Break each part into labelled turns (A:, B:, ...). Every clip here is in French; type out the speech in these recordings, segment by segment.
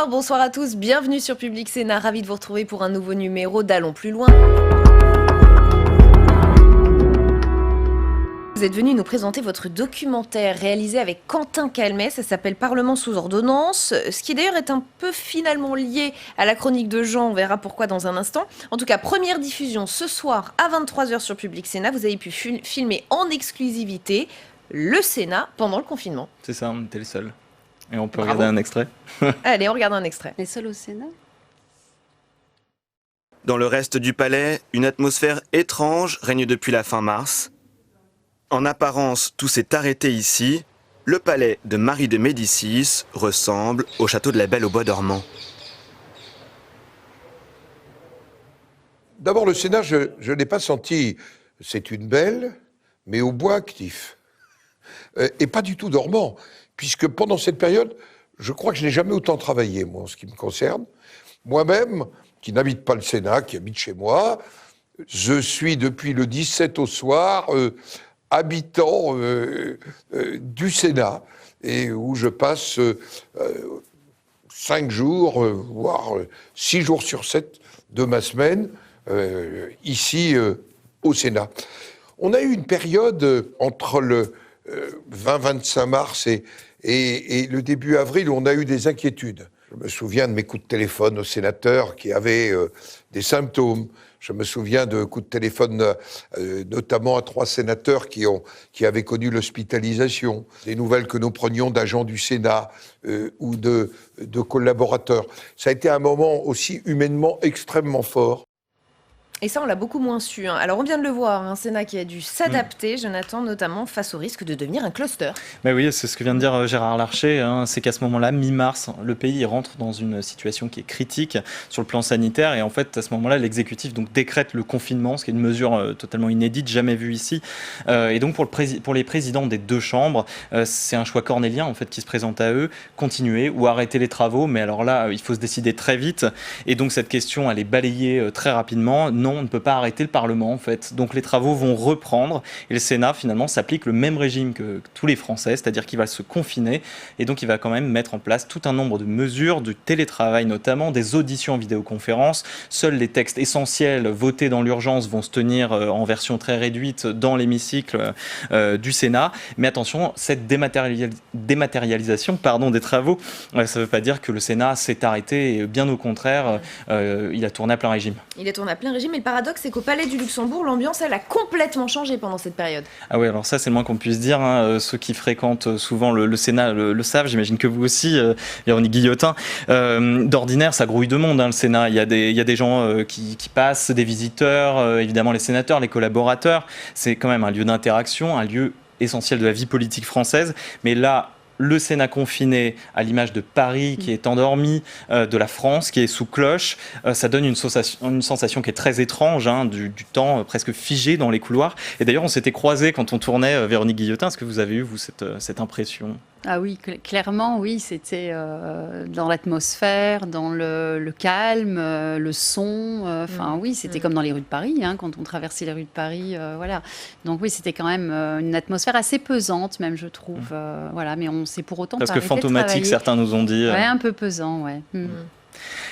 A: Bonsoir à tous, bienvenue sur Public Sénat, ravi de vous retrouver pour un nouveau numéro d'Allons plus loin. Vous êtes venu nous présenter votre documentaire réalisé avec Quentin Calmet, ça s'appelle Parlement sous ordonnance, ce qui d'ailleurs est un peu finalement lié à la chronique de Jean, on verra pourquoi dans un instant. En tout cas, première diffusion ce soir à 23h sur Public Sénat, vous avez pu filmer en exclusivité le Sénat pendant le confinement.
B: C'est ça, on était les seuls. Et on peut regarder un extrait.
A: Allez, on regarde un extrait.
C: Les seuls au Sénat ?
D: Dans le reste du palais, une atmosphère étrange règne depuis la fin mars. En apparence, tout s'est arrêté ici. Le palais de Marie de Médicis ressemble au château de la Belle au Bois dormant.
E: D'abord, le Sénat, je n'ai pas senti, c'est une belle, mais au bois actif. Et pas du tout dormant, puisque pendant cette période, je crois que je n'ai jamais autant travaillé, moi, en ce qui me concerne. Moi-même, qui n'habite pas le Sénat, qui habite chez moi, je suis depuis le 17 au soir habitant du Sénat, et où je passe 5 jours, voire 6 jours sur 7 de ma semaine, ici au Sénat. On a eu une période entre le 20-25 mars et le début avril où on a eu des inquiétudes. Je me souviens de mes coups de téléphone aux sénateurs qui avaient des symptômes. Je me souviens de coups de téléphone notamment à 3 sénateurs qui avaient connu l'hospitalisation. Des nouvelles que nous prenions d'agents du Sénat ou de collaborateurs. Ça a été un moment aussi humainement extrêmement fort.
A: Et ça, on l'a beaucoup moins su. Alors, on vient de le voir, un Sénat qui a dû s'adapter, Jonathan, notamment face au risque de devenir un cluster.
B: Mais oui, c'est ce que vient de dire Gérard Larcher. C'est qu'à ce moment-là, mi-mars, le pays rentre dans une situation qui est critique sur le plan sanitaire. Et en fait, à ce moment-là, l'exécutif donc décrète le confinement, ce qui est une mesure totalement inédite, jamais vue ici. Et donc, pour les présidents des 2 chambres, c'est un choix cornélien en fait qui se présente à eux, continuer ou arrêter les travaux. Mais alors là, il faut se décider très vite. Et donc, cette question, elle est balayée très rapidement. Non, on ne peut pas arrêter le Parlement en fait. Donc les travaux vont reprendre et le Sénat finalement s'applique le même régime que tous les Français, c'est-à-dire qu'il va se confiner et donc il va quand même mettre en place tout un nombre de mesures, du télétravail notamment, des auditions en vidéoconférence. Seuls les textes essentiels votés dans l'urgence vont se tenir en version très réduite dans l'hémicycle du Sénat. Mais attention, cette dématérialisation des travaux, ça ne veut pas dire que le Sénat s'est arrêté et bien au contraire, il a tourné à plein régime.
A: Il a tourné à plein régime. Le paradoxe, c'est qu'au Palais du Luxembourg, l'ambiance, elle a complètement changé pendant cette période.
B: Ah oui, alors ça, c'est le moins qu'on puisse dire. Ceux qui fréquentent souvent le Sénat le savent. J'imagine que vous aussi, Véronique Guillotin. D'ordinaire, ça grouille de monde, le Sénat. Il y a des gens qui passent, des visiteurs, évidemment les sénateurs, les collaborateurs. C'est quand même un lieu d'interaction, un lieu essentiel de la vie politique française. Mais là, le Sénat confiné, à l'image de Paris qui est endormi, de la France qui est sous cloche, ça donne une sensation qui est très étrange, du temps presque figé dans les couloirs. Et d'ailleurs, on s'était croisés quand on tournait, Véronique Guillotin. Est-ce que vous avez eu, vous, cette impression ?
C: Ah oui, clairement, oui, c'était dans l'atmosphère, dans le calme, le son. Oui, c'était comme dans les rues de Paris, quand on traversait les rues de Paris, voilà. Donc oui, c'était quand même une atmosphère assez pesante, même je trouve. Voilà, mais on s'est pour autant
B: parce
C: pas
B: que
C: arrêté de
B: fantomatique,
C: travailler.
B: certains nous ont dit.
C: Ouais, un peu pesant, ouais.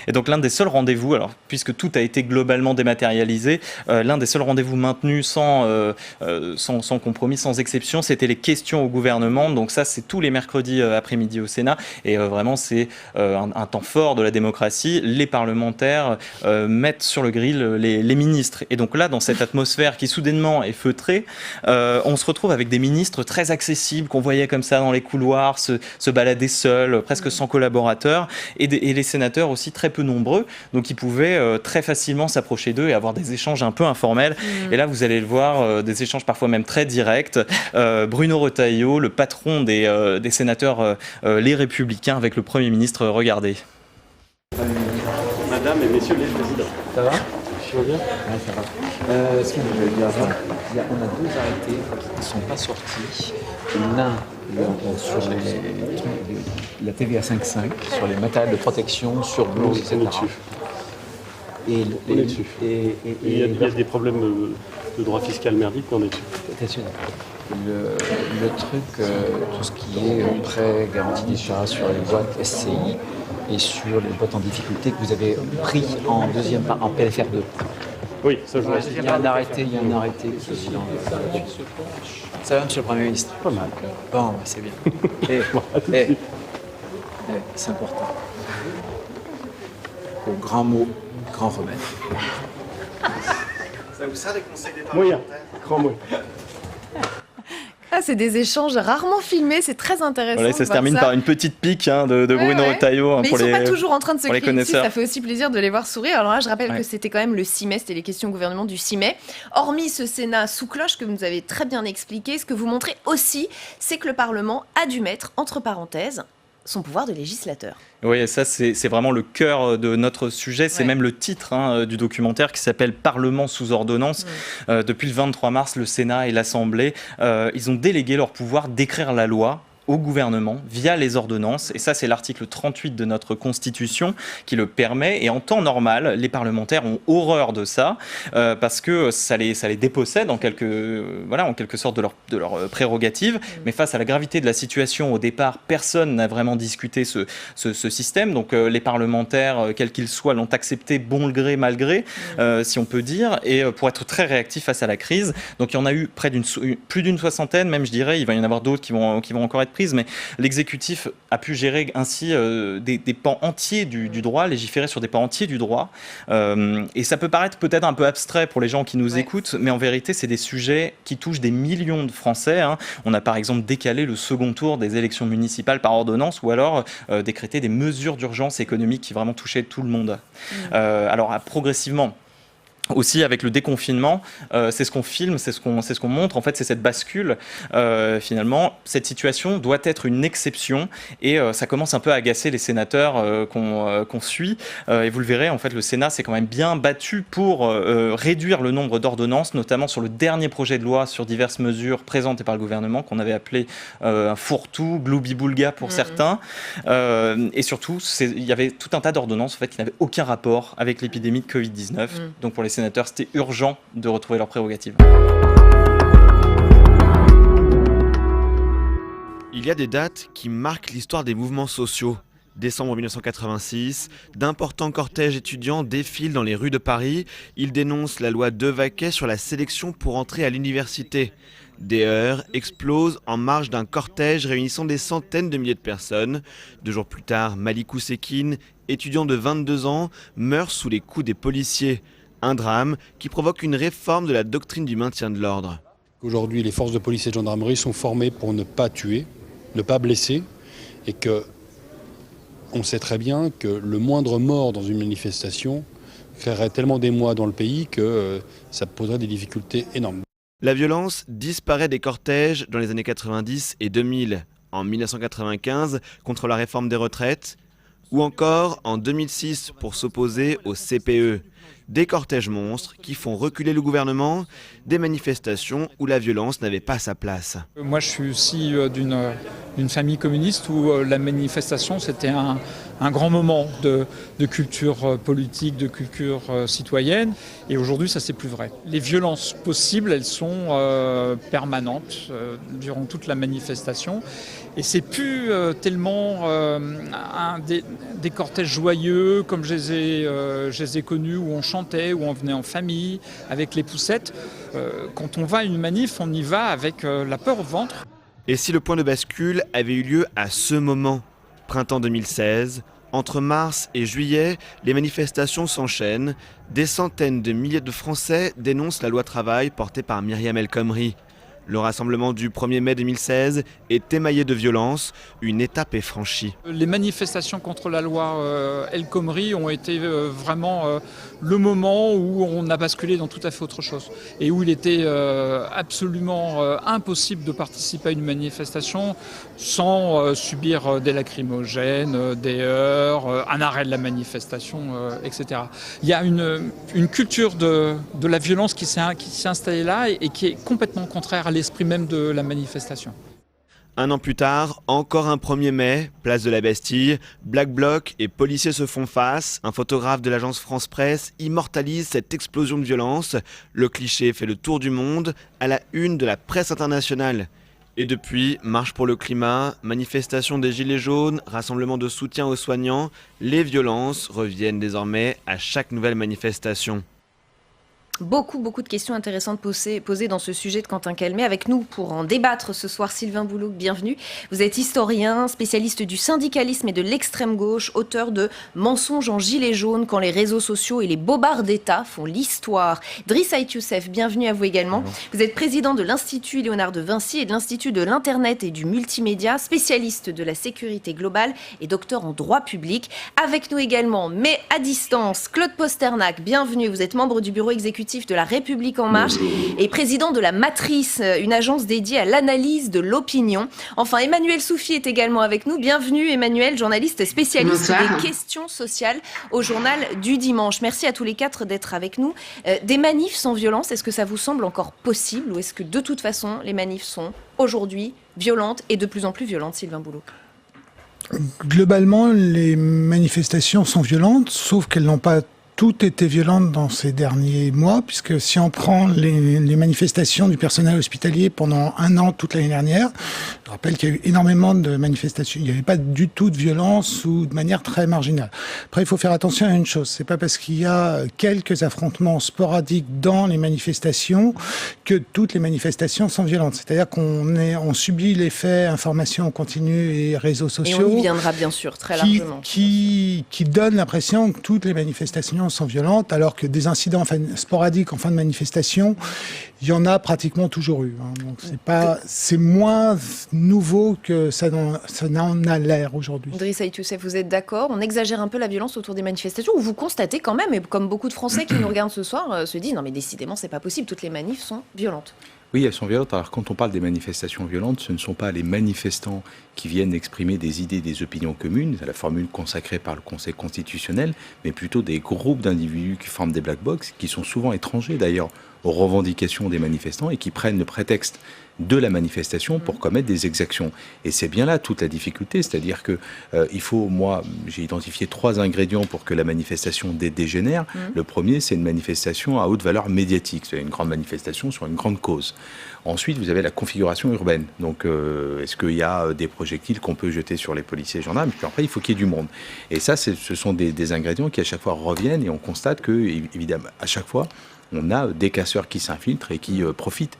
B: Et donc l'un des seuls rendez-vous, alors puisque tout a été globalement dématérialisé, l'un des seuls rendez-vous maintenus sans compromis, sans exception, c'était les questions au gouvernement. Donc ça, c'est tous les mercredis après-midi au Sénat. Et vraiment, c'est un temps fort de la démocratie. Les parlementaires mettent sur le grill les ministres. Et donc là, dans cette atmosphère qui soudainement est feutrée, on se retrouve avec des ministres très accessibles qu'on voyait comme ça dans les couloirs, se balader seuls, presque sans collaborateurs, et les sénateurs aussi très peu nombreux, donc ils pouvaient très facilement s'approcher d'eux et avoir des échanges un peu informels. Et là, vous allez le voir, des échanges parfois même très directs. Bruno Retailleau, le patron des sénateurs Les Républicains, avec le Premier ministre, regardez.
F: Madame et messieurs les présidents.
G: Ça va?
F: Tu vas bien?
G: Ouais, ça va. Ce que je voulais dire, on a 2 arrêtés qui ne sont pas sortis. L'un sur la TVA 5.5, sur les matériels de protection, sur blouse, etc.
F: On est dessus. Et il y a des problèmes de droit fiscal merdique, mais on est dessus.
G: Attention. Le truc, tout ce qui est prêt, garantie d'achat sur les boîtes SCI, et sur les votes en difficulté que vous avez pris en en PLFR2.
F: Oui, ça je vois.
G: Il y a un arrêté qui est là-dessus. Ça va, monsieur le Premier ministre?
F: Pas mal.
G: Bon, c'est bien. C'est important. Au grand mot, grand remède.
D: Ça vous sert des conseils des
F: Moyen, grand mot.
A: Ah, c'est des échanges rarement filmés, c'est très intéressant.
B: Voilà,
A: de
B: ça se
A: voir
B: termine par une petite pique de Bruno Retailleau.
A: Mais ils sont pas toujours en train de se
B: pour les
A: crier dessus,
B: connaisseurs.
A: ça fait aussi plaisir de les voir sourire. Alors là, je rappelle
B: Ouais.
A: que c'était quand même le 6 mai, c'était les questions au gouvernement du 6 mai. Hormis ce Sénat sous cloche que vous nous avez très bien expliqué, ce que vous montrez aussi, c'est que le Parlement a dû mettre, entre parenthèses, son pouvoir de législateur.
B: Oui, et ça c'est vraiment le cœur de notre sujet, c'est
A: Ouais.
B: même le titre du documentaire qui s'appelle Parlement sous ordonnance. Depuis le 23 mars, le Sénat et l'Assemblée, ils ont délégué leur pouvoir d'écrire la loi au gouvernement via les ordonnances. Et ça, c'est l'article 38 de notre Constitution qui le permet. Et en temps normal, les parlementaires ont horreur de ça parce que ça les dépossède en quelque sorte de leur prérogative. Mais face à la gravité de la situation, au départ, personne n'a vraiment discuté ce système. Donc les parlementaires, quels qu'ils soient, l'ont accepté bon gré, mal gré, si on peut dire, et pour être très réactifs face à la crise. Donc il y en a eu plus d'une soixantaine, même je dirais. Il va y en avoir d'autres qui vont encore être prises, mais l'exécutif a pu gérer ainsi des pans entiers du droit, légiférer sur des pans entiers du droit. Et ça peut paraître peut-être un peu abstrait pour les gens qui nous écoutent, mais en vérité, c'est des sujets qui touchent des millions de Français. On a par exemple décalé le second tour des élections municipales par ordonnance, ou alors décrété des mesures d'urgence économique qui vraiment touchaient tout le monde. Alors progressivement, aussi avec le déconfinement, c'est ce qu'on filme, c'est ce qu'on montre. En fait, c'est cette bascule. Finalement, cette situation doit être une exception et ça commence un peu à agacer les sénateurs qu'on suit. Et vous le verrez, en fait, le Sénat s'est quand même bien battu pour réduire le nombre d'ordonnances, notamment sur le dernier projet de loi sur diverses mesures présentées par le gouvernement, qu'on avait appelé un fourre-tout, gloubi-boulga pour certains. Et surtout, il y avait tout un tas d'ordonnances en fait, qui n'avaient aucun rapport avec l'épidémie de Covid-19. Donc pour les sénateurs, c'était urgent de retrouver leurs prérogatives.
D: Il y a des dates qui marquent l'histoire des mouvements sociaux. Décembre 1986, d'importants cortèges étudiants défilent dans les rues de Paris. Ils dénoncent la loi Devaquet sur la sélection pour entrer à l'université. Des heurts explosent en marge d'un cortège réunissant des centaines de milliers de personnes. 2 jours plus tard, Malikou Sekine, étudiant de 22 ans, meurt sous les coups des policiers. Un drame qui provoque une réforme de la doctrine du maintien de l'ordre.
H: Aujourd'hui, les forces de police et de gendarmerie sont formées pour ne pas tuer, ne pas blesser, et que on sait très bien que le moindre mort dans une manifestation créerait tellement d'émoi dans le pays que ça poserait des difficultés énormes.
D: La violence disparaît des cortèges dans les années 90 et 2000, en 1995 contre la réforme des retraites, ou encore en 2006 pour s'opposer au CPE. Des cortèges monstres qui font reculer le gouvernement, des manifestations où la violence n'avait pas sa place.
I: Moi je suis aussi d'une famille communiste où la manifestation c'était un grand moment de culture politique, de culture citoyenne, et aujourd'hui ça c'est plus vrai. Les violences possibles elles sont permanentes durant toute la manifestation, et c'est plus tellement des cortèges joyeux comme je les ai connus où on chantait, où on venait en famille avec les poussettes. Quand on va à une manif, on y va avec la peur au ventre.
D: Et si le point de bascule avait eu lieu à ce moment, printemps 2016, entre mars et juillet, les manifestations s'enchaînent. Des centaines de milliers de Français dénoncent la loi travail portée par Myriam El Khomri. Le rassemblement du 1er mai 2016 est émaillé de violence. Une étape est franchie.
I: Les manifestations contre la loi El Khomri ont été vraiment le moment où on a basculé dans tout à fait autre chose. Et où il était absolument impossible de participer à une manifestation sans subir des lacrymogènes, des heurts, un arrêt de la manifestation, etc. Il y a une culture de la violence qui s'est installée là et qui est complètement contraire à l'esprit même de la manifestation.
D: Un an plus tard, encore un 1er mai, place de la Bastille, Black Bloc et policiers se font face. Un photographe de l'agence France Presse immortalise cette explosion de violence. Le cliché fait le tour du monde, à la une de la presse internationale. Et depuis, marche pour le climat, manifestation des Gilets jaunes, rassemblement de soutien aux soignants, les violences reviennent désormais à chaque nouvelle manifestation.
A: Beaucoup de questions intéressantes posées dans ce sujet de Quentin Calmet. Avec nous pour en débattre ce soir, Sylvain Boulouc, bienvenue. Vous êtes historien, spécialiste du syndicalisme et de l'extrême gauche, auteur de Mensonges en gilets jaunes quand les réseaux sociaux et les bobards d'État font l'histoire. Driss Ait Youssef, bienvenue à vous également. Bonjour. Vous êtes président de l'Institut Léonard de Vinci et de l'Institut de l'Internet et du Multimédia, spécialiste de la sécurité globale et docteur en droit public. Avec nous également, mais à distance, Claude Posternac, bienvenue. Vous êtes membre du bureau exécutif de La République En Marche et président de La Matrice, une agence dédiée à l'analyse de l'opinion. Enfin, Emmanuel Soufi est également avec nous. Bienvenue Emmanuel, journaliste spécialiste des questions sociales au Journal du Dimanche. Merci à tous les quatre d'être avec nous. Des manifs sans violence, est-ce que ça vous semble encore possible ou est-ce que de toute façon les manifs sont aujourd'hui violentes et de plus en plus violentes, Sylvain Boulouc ?
J: Globalement, les manifestations sont violentes, sauf qu'elles n'ont pas toutes été violentes dans ces derniers mois, puisque si on prend les manifestations du personnel hospitalier pendant un an, toute l'année dernière, je rappelle qu'il y a eu énormément de manifestations. Il n'y avait pas du tout de violence ou de manière très marginale. Après, il faut faire attention à une chose. C'est pas parce qu'il y a quelques affrontements sporadiques dans les manifestations que toutes les manifestations sont violentes. C'est-à-dire qu'on subit l'effet information continue et réseaux sociaux.
A: Et on y viendra bien sûr, très largement.
J: Qui donne l'impression que toutes les manifestations sont violentes, alors que des incidents sporadiques en fin de manifestation, il y en a pratiquement toujours eu. Donc c'est moins nouveau que ça n'en a l'air aujourd'hui.
A: Driss Ait Youssef, vous êtes d'accord ? On exagère un peu la violence autour des manifestations, ou vous constatez quand même, et comme beaucoup de Français qui nous regardent ce soir, se disent non mais décidément c'est pas possible, toutes les manifs sont violentes.
K: Oui, elles sont violentes. Alors, quand on parle des manifestations violentes, ce ne sont pas les manifestants qui viennent exprimer des idées, des opinions communes, c'est la formule consacrée par le Conseil constitutionnel, mais plutôt des groupes d'individus qui forment des black box, qui sont souvent étrangers d'ailleurs aux revendications des manifestants et qui prennent le prétexte de la manifestation pour commettre des exactions. Et c'est bien là toute la difficulté, c'est-à-dire que j'ai identifié 3 ingrédients pour que la manifestation dégénère. Le premier, c'est une manifestation à haute valeur médiatique, c'est une grande manifestation sur une grande cause. Ensuite, vous avez la configuration urbaine. Donc, est-ce qu'il y a des projectiles qu'on peut jeter sur les policiers et gendarmes ? Puis après, il faut qu'il y ait du monde. Et ça, ce sont des ingrédients qui à chaque fois reviennent et on constate que, évidemment, à chaque fois, on a des casseurs qui s'infiltrent et qui profitent.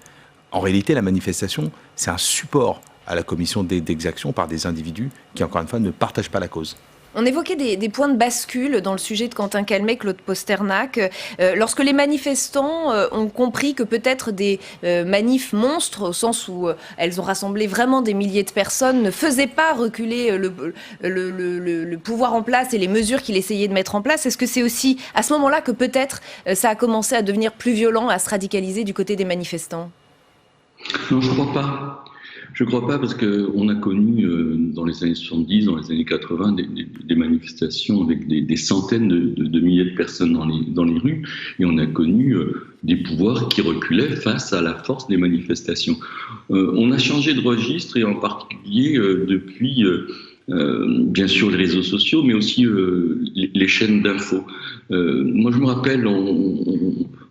K: En réalité, la manifestation, c'est un support à la commission d'exactions par des individus qui, encore une fois, ne partagent pas la cause.
A: On évoquait des points de bascule dans le sujet de Quentin Calmet, Claude Posternac. Lorsque les manifestants ont compris que peut-être des manifs monstres, au sens où elles ont rassemblé vraiment des milliers de personnes, ne faisaient pas reculer le pouvoir en place et les mesures qu'il essayait de mettre en place, est-ce que c'est aussi à ce moment-là que peut-être ça a commencé à devenir plus violent, à se radicaliser du côté des manifestants ?
L: Non, je ne crois pas. Je ne crois pas parce qu'on a connu dans les années 70, dans les années 80, des manifestations avec des centaines de milliers de personnes dans les rues et on a connu des pouvoirs qui reculaient face à la force des manifestations. On a changé de registre et en particulier depuis bien sûr les réseaux sociaux mais aussi les chaînes d'infos. Moi je me rappelle,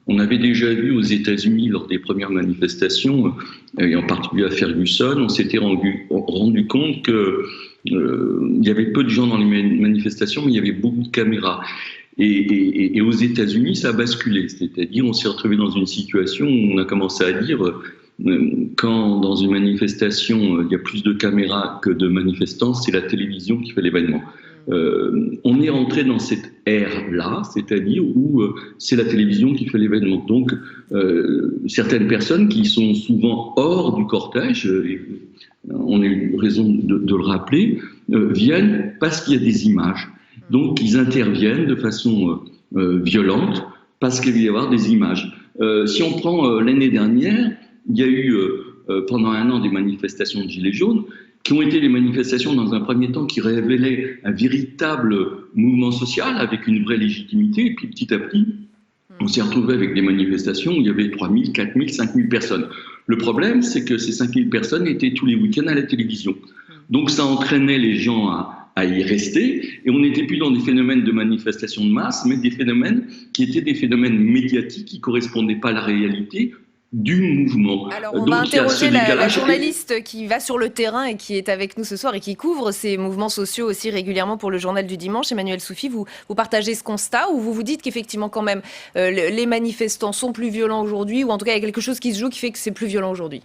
L: on avait déjà vu aux États-Unis lors des premières manifestations, et en particulier à Ferguson, on s'était rendu compte qu'il y avait peu de gens dans les manifestations, mais il y avait beaucoup de caméras. Et aux États-Unis, ça a basculé. C'est-à-dire, on s'est retrouvé dans une situation où on a commencé à dire, quand dans une manifestation, il y a plus de caméras que de manifestants, c'est la télévision qui fait l'événement. On est rentré dans cette ère-là, c'est-à-dire où c'est la télévision qui fait l'événement. Donc, certaines personnes qui sont souvent hors du cortège, on a eu raison de le rappeler, viennent parce qu'il y a des images. Donc, ils interviennent de façon violente parce qu'il va y avoir des images. Si on prend l'année dernière, il y a eu pendant un an des manifestations de Gilets jaunes, qui ont été les manifestations dans un premier temps qui révélaient un véritable mouvement social avec une vraie légitimité. Et puis petit à petit, on s'est retrouvé avec des manifestations où il y avait 3 000, 4 000, 5 000 personnes. Le problème, c'est que ces 5 000 personnes étaient tous les week-ends à la télévision. Donc ça entraînait les gens à y rester. Et on n'était plus dans des phénomènes de manifestation de masse, mais des phénomènes qui étaient des phénomènes médiatiques qui ne correspondaient pas à la réalité, du mouvement.
A: Alors, on
L: Donc,
A: va
L: il y a ce
A: interroger la
L: décalage.
A: journaliste qui va sur le terrain et qui est avec nous ce soir et qui couvre ces mouvements sociaux aussi régulièrement pour le Journal du Dimanche. Emmanuel Soufi, vous partagez ce constat ou vous vous dites qu'effectivement, quand même, les manifestants sont plus violents aujourd'hui, ou en tout cas, il y a quelque chose qui se joue qui fait que c'est plus violent aujourd'hui?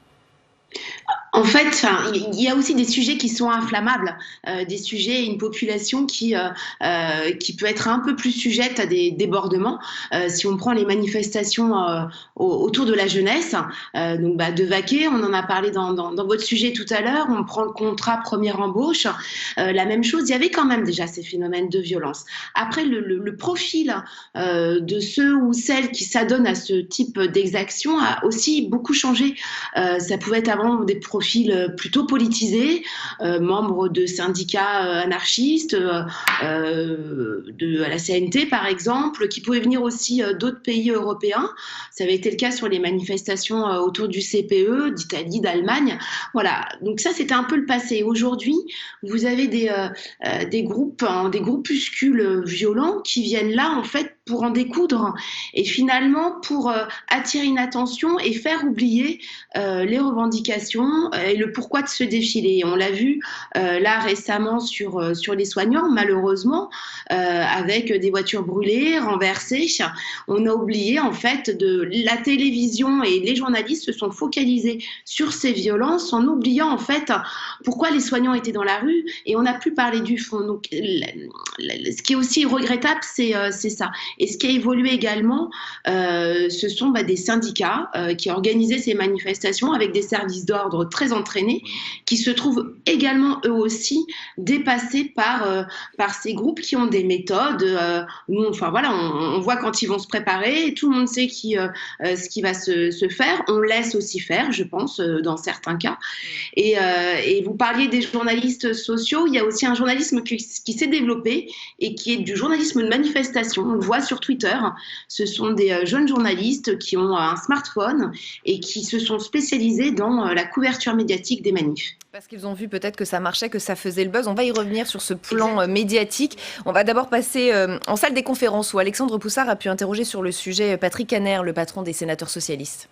M: En fait, il y a aussi des sujets qui sont inflammables, des sujets, une population qui peut être un peu plus sujette à des débordements. Si on prend les manifestations autour de la jeunesse, donc de Vaquer, on en a parlé dans votre sujet tout à l'heure, on prend le contrat première embauche, la même chose, il y avait quand même déjà ces phénomènes de violence. Après, le profil de ceux ou celles qui s'adonnent à ce type d'exaction a aussi beaucoup changé. Ça pouvait être avant des profils plutôt politisés, membres de syndicats anarchistes, à la CNT par exemple, qui pouvaient venir aussi d'autres pays européens. Ça avait été le cas sur les manifestations autour du CPE, d'Italie, d'Allemagne. Voilà, donc ça c'était un peu le passé. Aujourd'hui, vous avez des groupes, des groupuscules violents qui viennent là en fait pour en découdre et finalement pour attirer une attention et faire oublier les revendications et le pourquoi de ce défilé. On l'a vu là récemment sur les soignants, malheureusement, avec des voitures brûlées, renversées. On a oublié en fait la télévision et les journalistes se sont focalisés sur ces violences en oubliant en fait pourquoi les soignants étaient dans la rue et on n'a plus parlé du fond. Donc, ce qui est aussi regrettable, c'est ça. Et ce qui a évolué également, ce sont des syndicats qui organisaient ces manifestations avec des services d'ordre très entraînés, qui se trouvent également eux aussi dépassés par ces groupes qui ont des méthodes. On voit quand ils vont se préparer, tout le monde sait ce qui va se faire. On laisse aussi faire, je pense, dans certains cas. Et vous parliez des journalistes sociaux, il y a aussi un journalisme qui s'est développé et qui est du journalisme de manifestation. On le voit sur Twitter. Ce sont des jeunes journalistes qui ont un smartphone et qui se sont spécialisés dans la couverture médiatique des manifs.
A: Parce qu'ils ont vu peut-être que ça marchait, que ça faisait le buzz. On va y revenir sur ce plan médiatique. On va d'abord passer en salle des conférences où Alexandre Poussard a pu interroger sur le sujet Patrick Kanner, le patron des sénateurs socialistes.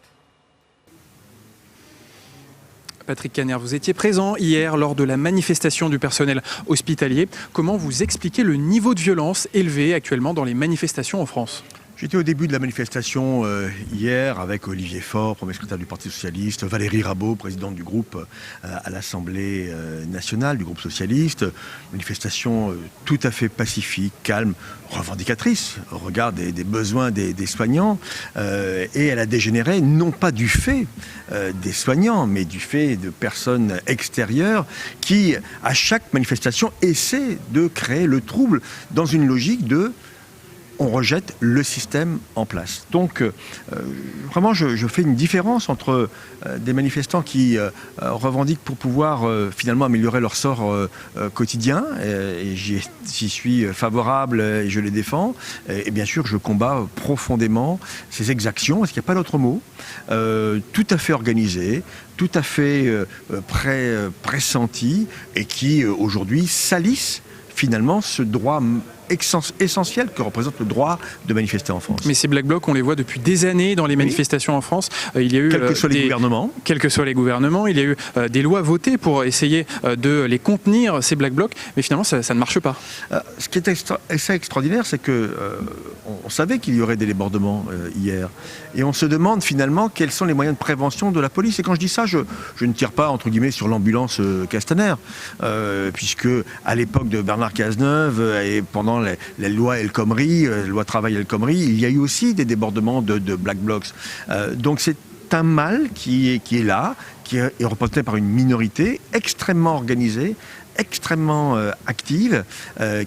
N: Patrick Kanner, vous étiez présent hier lors de la manifestation du personnel hospitalier. Comment vous expliquez le niveau de violence élevé actuellement dans les manifestations en France ?
O: J'étais au début de la manifestation hier avec Olivier Faure, premier secrétaire du Parti Socialiste, Valérie Rabault, présidente du groupe à l'Assemblée nationale, du groupe socialiste. Manifestation tout à fait pacifique, calme, revendicatrice au regard des besoins des soignants. Et elle a dégénéré non pas du fait des soignants, mais du fait de personnes extérieures qui, à chaque manifestation, essaient de créer le trouble dans une logique de on rejette le système en place. Donc, vraiment, je fais une différence entre des manifestants qui revendiquent pour pouvoir finalement améliorer leur sort quotidien, et j'y suis favorable et je les défends, et bien sûr, je combats profondément ces exactions, parce qu'il n'y a pas d'autre mot, tout à fait organisées, tout à fait pressenties, et qui, aujourd'hui, salissent finalement ce droit essentiel que représente le droit de manifester en France.
N: Mais ces Black Blocs, on les voit depuis des années dans les manifestations en France. Il y a eu
O: quels que soient les gouvernements.
N: Quels que soient les gouvernements, il y a eu des lois votées pour essayer de les contenir, ces Black Blocs, mais finalement ça ne marche pas.
O: Ce qui est assez extraordinaire, c'est que on savait qu'il y aurait des débordements hier, et on se demande finalement quels sont les moyens de prévention de la police. Et quand je dis ça, je ne tire pas entre guillemets sur l'ambulance Castaner, puisque à l'époque de Bernard Cazeneuve et pendant la loi El Khomri, loi travail El Khomri, il y a eu aussi des débordements de Black Blocs. Donc c'est un mal qui est là, qui est représenté par une minorité extrêmement organisée, extrêmement active,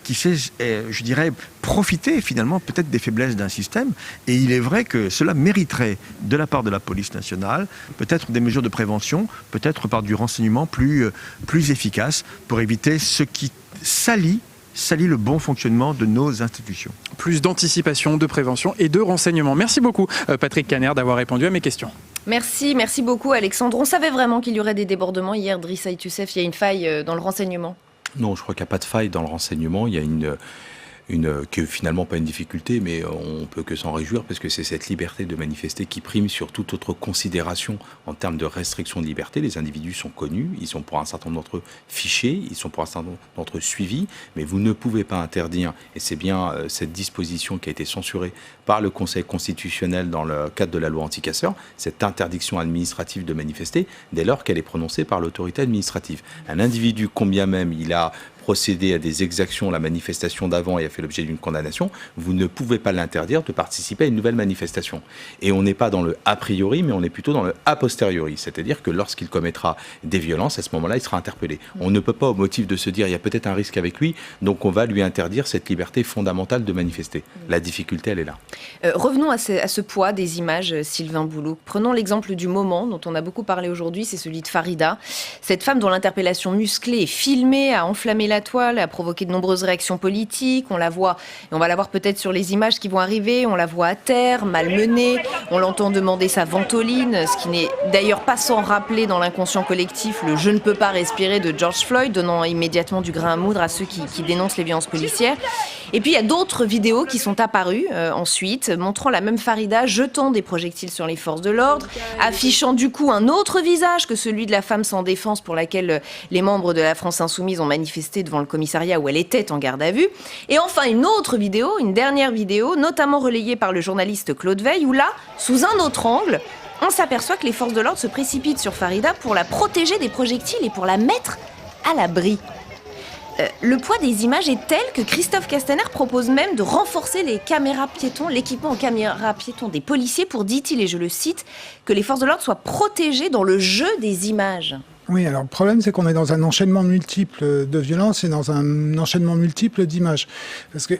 O: qui sait, je dirais, profiter finalement peut-être des faiblesses d'un système. Et il est vrai que cela mériterait de la part de la police nationale peut-être des mesures de prévention, peut-être par du renseignement plus efficace pour éviter ce qui salit le bon fonctionnement de nos institutions.
N: Plus d'anticipation, de prévention et de renseignement. Merci beaucoup Patrick Kanner d'avoir répondu à mes questions.
A: Merci beaucoup Alexandre. On savait vraiment qu'il y aurait des débordements hier, Driss Aït Youssef, il y a une faille dans le renseignement?
K: Non, je crois qu'il n'y a pas de faille dans le renseignement. Il y a une que finalement pas une difficulté, mais on peut que s'en réjouir parce que c'est cette liberté de manifester qui prime sur toute autre considération en termes de restriction de liberté. Les individus sont connus, ils sont pour un certain nombre d'entre eux fichés, ils sont pour un certain nombre d'entre eux suivis, mais vous ne pouvez pas interdire, et c'est bien cette disposition qui a été censurée par le Conseil constitutionnel dans le cadre de la loi anti-casseurs, cette interdiction administrative de manifester, dès lors qu'elle est prononcée par l'autorité administrative. Un individu, combien même il a procédé à des exactions, la manifestation d'avant et a fait l'objet d'une condamnation, vous ne pouvez pas l'interdire de participer à une nouvelle manifestation. Et on n'est pas dans le a priori, mais on est plutôt dans le a posteriori, c'est-à-dire que lorsqu'il commettra des violences, à ce moment-là, il sera interpellé. On ne peut pas, au motif de se dire il y a peut-être un risque avec lui, donc on va lui interdire cette liberté fondamentale de manifester. La difficulté, elle est là.
A: Revenons à ce poids des images, Sylvain Boulouk. Prenons l'exemple du moment dont on a beaucoup parlé aujourd'hui, c'est celui de Farida. Cette femme dont l'interpellation musclée est filmée, a enflammé la toile, a provoqué de nombreuses réactions politiques. On la voit, et on va la voir peut-être sur les images qui vont arriver, on la voit à terre, malmenée, on l'entend demander sa ventoline, ce qui n'est d'ailleurs pas sans rappeler dans l'inconscient collectif le « je ne peux pas respirer » de George Floyd, donnant immédiatement du grain à moudre à ceux qui dénoncent les violences policières. Et puis il y a d'autres vidéos qui sont apparues ensuite, montrant la même Farida jetant des projectiles sur les forces de l'ordre, affichant du coup un autre visage que celui de la femme sans défense pour laquelle les membres de la France Insoumise ont manifesté devant le commissariat où elle était en garde à vue. Et enfin une autre vidéo, une dernière vidéo, notamment relayée par le journaliste Claude Veil, où là, sous un autre angle, on s'aperçoit que les forces de l'ordre se précipitent sur Farida pour la protéger des projectiles et pour la mettre à l'abri. Le poids des images est tel que Christophe Castaner propose même de renforcer les caméras piétons, l'équipement en caméras piétons des policiers pour, dit-il, et je le cite, que les forces de l'ordre soient protégées dans le jeu des images.
J: Oui, alors le problème, c'est qu'on est dans un enchaînement multiple de violences et dans un enchaînement multiple d'images. Parce que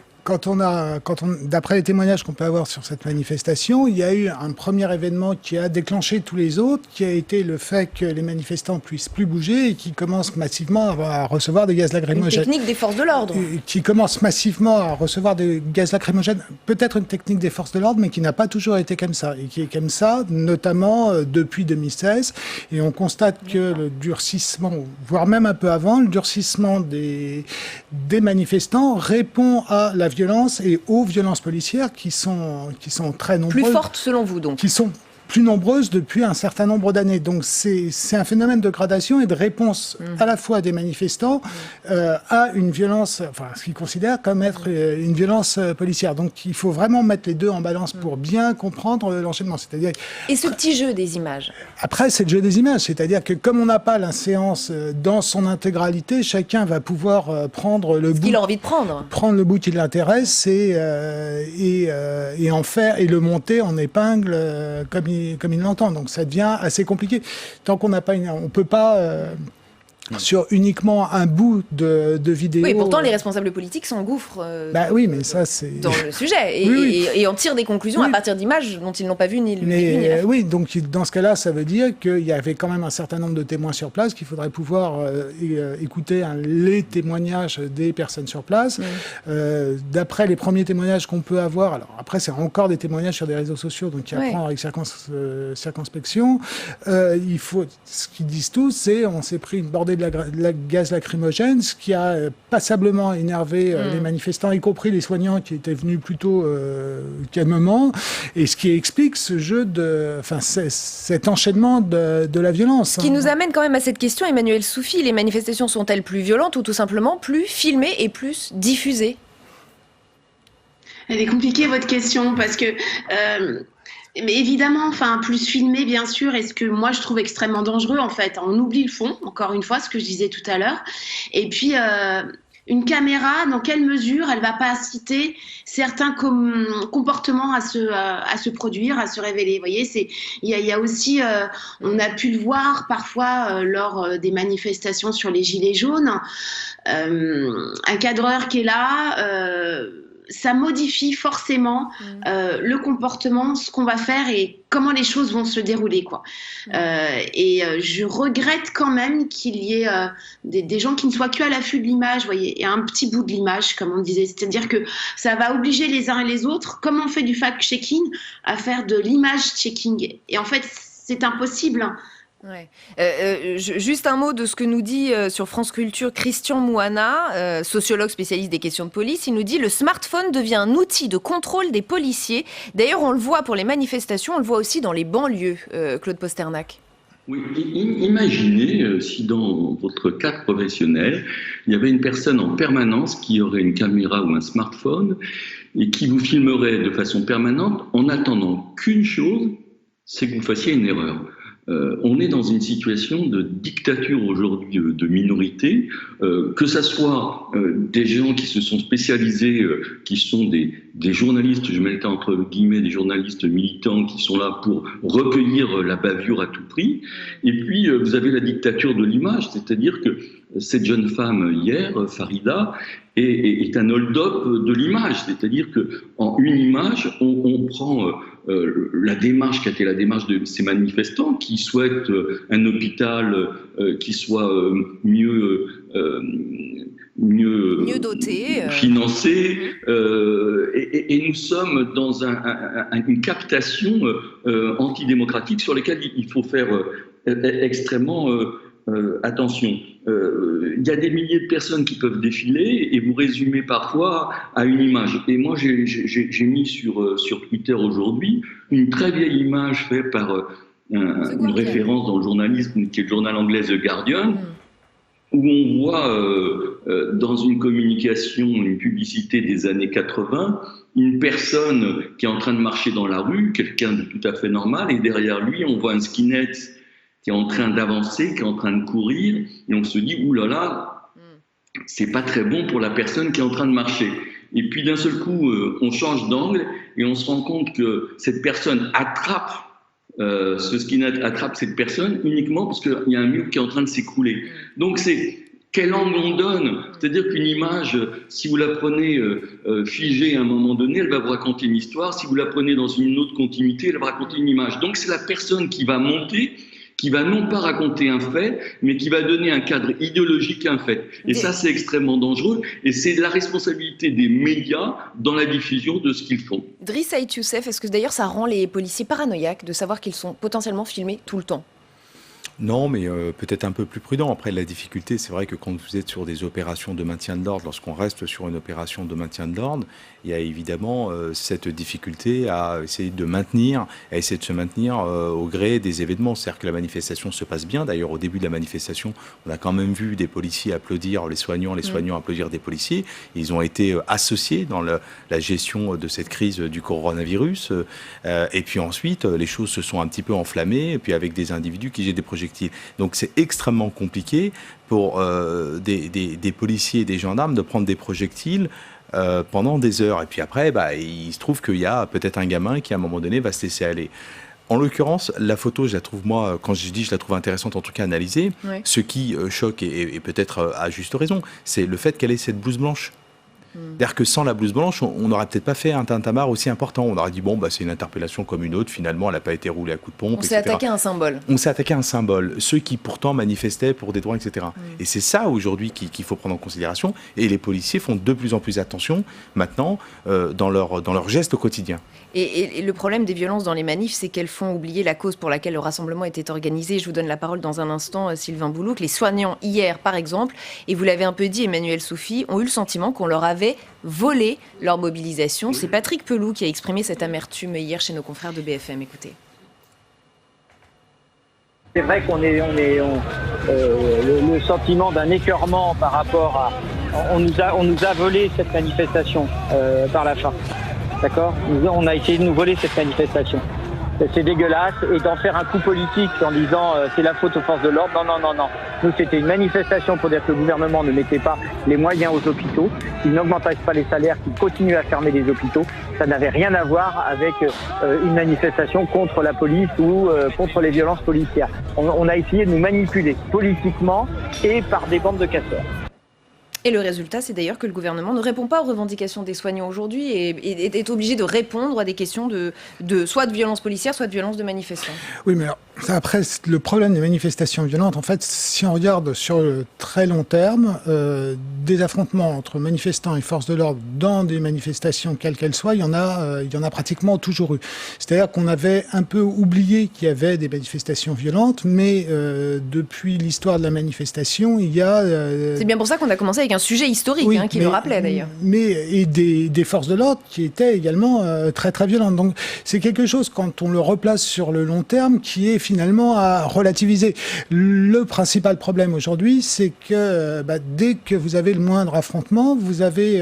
J: d'après les témoignages qu'on peut avoir sur cette manifestation, il y a eu un premier événement qui a déclenché tous les autres, qui a été le fait que les manifestants puissent plus bouger et qui commencent massivement à recevoir des gaz lacrymogènes.
A: Une technique des forces de l'ordre.
J: Qui commencent massivement à recevoir des gaz lacrymogènes, peut-être une technique des forces de l'ordre, mais qui n'a pas toujours été comme ça. Et qui est comme ça, notamment depuis 2016. Et on constate que le durcissement, voire même un peu avant, le durcissement des manifestants répond à la violence et aux violences policières qui sont très nombreuses.
A: Plus fortes selon vous donc.
J: Qui sont plus nombreuses depuis un certain nombre d'années. Donc c'est un phénomène de gradation et de réponse à la fois des manifestants à une violence, enfin ce qu'ils considèrent comme être une violence policière. Donc il faut vraiment mettre les deux en balance pour bien comprendre l'enchaînement. C'est-à-dire,
A: et ce petit jeu des images.
J: Après, c'est le jeu des images. C'est-à-dire que comme on n'a pas la séance dans son intégralité, chacun va pouvoir prendre le bout
A: qu'il a envie de prendre.
J: Prendre le bout qui l'intéresse et en faire et le monter en épingle comme il l'entend. Donc ça devient assez compliqué. Tant qu'on n'a pas on peut pas sur uniquement un bout de vidéo.
A: Oui, pourtant les responsables politiques s'engouffrent
J: oui, mais ça, c'est...
A: dans le sujet et en tirent des conclusions à partir d'images dont ils n'ont pas vu ni le ni la fin.
J: Oui, donc dans ce cas-là, ça veut dire qu'il y avait quand même un certain nombre de témoins sur place, qu'il faudrait pouvoir écouter les témoignages des personnes sur place. D'après les premiers témoignages qu'on peut avoir, alors après c'est encore des témoignages sur des réseaux sociaux, donc il y a à prendre avec circonspection. Ce qu'ils disent tous, c'est on s'est pris une bordée de la gaz lacrymogène, ce qui a passablement énervé les manifestants, y compris les soignants qui étaient venus plutôt calmement, et ce qui explique ce jeu cet enchaînement de la violence.
A: Ce qui nous amène quand même à cette question, Emmanuel Soufi, les manifestations sont-elles plus violentes ou tout simplement plus filmées et plus diffusées ?
M: Elle est compliquée votre question parce que mais évidemment, plus filmé, bien sûr, et ce que moi je trouve extrêmement dangereux, en fait, on oublie le fond, encore une fois, ce que je disais tout à l'heure. Et puis, une caméra, dans quelle mesure elle va pas inciter certains comportements à se produire, à se révéler. Vous voyez, il y a aussi, on a pu le voir parfois lors des manifestations sur les gilets jaunes, un cadreur qui est là. Ça modifie forcément le comportement, ce qu'on va faire et comment les choses vont se dérouler, quoi. Je regrette quand même qu'il y ait des gens qui ne soient que à l'affût de l'image, voyez, et un petit bout de l'image, comme on disait. C'est-à-dire que ça va obliger les uns et les autres, comme on fait du fact-checking, à faire de l'image-checking. Et en fait, c'est impossible.
A: Ouais. Juste un mot de ce que nous dit sur France Culture Christian Mouana, sociologue spécialiste des questions de police. Il nous dit: le smartphone devient un outil de contrôle des policiers. D'ailleurs, on le voit pour les manifestations, on le voit aussi dans les banlieues, Claude Posternac.
L: Oui, imaginez si dans votre cadre professionnel, il y avait une personne en permanence qui aurait une caméra ou un smartphone et qui vous filmerait de façon permanente en attendant qu'une chose, c'est que vous fassiez une erreur. On est dans une situation de dictature aujourd'hui de minorité, que ça soit des gens qui se sont spécialisés, qui sont des journalistes, je mets le cas entre guillemets, des journalistes militants qui sont là pour recueillir la bavure à tout prix, et puis vous avez la dictature de l'image, c'est-à-dire que cette jeune femme hier, Farida, est un hold-up de l'image, c'est-à-dire qu'en une image, on prend la démarche qui a été la démarche de ces manifestants qui souhaitent un hôpital qui soit mieux
A: doté,
L: financé, et nous sommes dans une captation antidémocratique sur laquelle il faut faire extrêmement attention. Il y a des milliers de personnes qui peuvent défiler et vous résumez parfois à une image. Et moi, j'ai mis sur Twitter aujourd'hui une très vieille image faite par une référence dans le journalisme qui est le journal anglais The Guardian, où on voit dans une communication, une publicité des années 80, une personne qui est en train de marcher dans la rue, quelqu'un de tout à fait normal, et derrière lui, on voit un skinhead qui est en train d'avancer, qui est en train de courir, et on se dit, oulala, c'est pas très bon pour la personne qui est en train de marcher. Et puis d'un seul coup, on change d'angle, et on se rend compte que cette personne attrape, ce skinhead attrape cette personne uniquement parce qu'il y a un mur qui est en train de s'écrouler. Donc c'est quel angle on donne? C'est-à-dire qu'une image, si vous la prenez figée à un moment donné, elle va vous raconter une histoire. Si vous la prenez dans une autre continuité, elle va raconter une image. Donc c'est la personne qui va monter, qui va non pas raconter un fait, mais qui va donner un cadre idéologique à un fait. Et ça, c'est extrêmement dangereux. Et c'est la responsabilité des médias dans la diffusion de ce qu'ils font.
A: Driss Ait Youssef, est-ce que d'ailleurs ça rend les policiers paranoïaques de savoir qu'ils sont potentiellement filmés tout le temps ?
K: Non, mais peut-être un peu plus prudent. Après, la difficulté, c'est vrai que quand vous êtes sur des opérations de maintien de l'ordre, lorsqu'on reste sur une opération de maintien de l'ordre, il y a évidemment cette difficulté à essayer de se maintenir au gré des événements. C'est-à-dire que la manifestation se passe bien. D'ailleurs, au début de la manifestation, on a quand même vu des policiers applaudir les soignants applaudir des policiers. Ils ont été associés dans la gestion de cette crise du coronavirus. Et puis ensuite, les choses se sont un petit peu enflammées, et puis avec des individus qui jettent des projectiles. Donc c'est extrêmement compliqué pour des policiers et des gendarmes de prendre des projectiles pendant des heures. Et puis après, il se trouve qu'il y a peut-être un gamin qui à un moment donné va se laisser aller. En l'occurrence, la photo, je la trouve, moi, quand je dis je la trouve intéressante, en tout cas analysée, ce qui choque, et peut-être à juste raison, c'est le fait qu'elle ait cette blouse blanche. C'est-à-dire que sans la blouse blanche, on n'aurait peut-être pas fait un tintamarre aussi important. On aurait dit, c'est une interpellation comme une autre. Finalement, elle n'a pas été roulée à coups de pompe,
A: etc. On s'est attaqué à un symbole.
K: On s'est attaqué à un symbole. Ceux qui, pourtant, manifestaient pour des droits, etc. Et c'est ça, aujourd'hui, qu'il faut prendre en considération. Et les policiers font de plus en plus attention, maintenant, dans leurs gestes au quotidien.
A: Et le problème des violences dans les manifs, c'est qu'elles font oublier la cause pour laquelle le rassemblement était organisé. Je vous donne la parole dans un instant, Sylvain Boulouc. Les soignants, hier, par exemple, et vous l'avez un peu dit, Emmanuel Soufi, ont eu le sentiment qu'on leur avait volé leur mobilisation. C'est Patrick Pelloux qui a exprimé cette amertume hier chez nos confrères de BFM. Écoutez.
P: C'est vrai qu'on le sentiment d'un écœurement par rapport à... On nous a volé cette manifestation par la fin. D'accord ? On a essayé de nous voler cette manifestation. C'est dégueulasse. Et d'en faire un coup politique en disant c'est la faute aux forces de l'ordre. Non. Nous, c'était une manifestation pour dire que le gouvernement ne mettait pas les moyens aux hôpitaux, qu'il n'augmentait pas les salaires, qu'il continue à fermer les hôpitaux. Ça n'avait rien à voir avec une manifestation contre la police ou contre les violences policières. On a essayé de nous manipuler politiquement et par des bandes de casseurs.
A: Et le résultat, c'est d'ailleurs que le gouvernement ne répond pas aux revendications des soignants aujourd'hui et est obligé de répondre à des questions soit de violences policières, soit de violences de manifestants.
J: Oui, mais alors, Après, le problème des manifestations violentes, en fait, si on regarde sur le très long terme, des affrontements entre manifestants et forces de l'ordre dans des manifestations, quelles qu'elles soient, il y en a pratiquement toujours eu. C'est-à-dire qu'on avait un peu oublié qu'il y avait des manifestations violentes, mais depuis l'histoire de la manifestation, il y a...
A: C'est bien pour ça qu'on a commencé avec un sujet historique,
J: oui,
A: qui le rappelait d'ailleurs.
J: Et des forces de l'ordre qui étaient également très très violentes. Donc c'est quelque chose, quand on le replace sur le long terme, qui est finalement à relativiser. Le principal problème aujourd'hui, c'est que dès que vous avez le moindre affrontement, vous avez,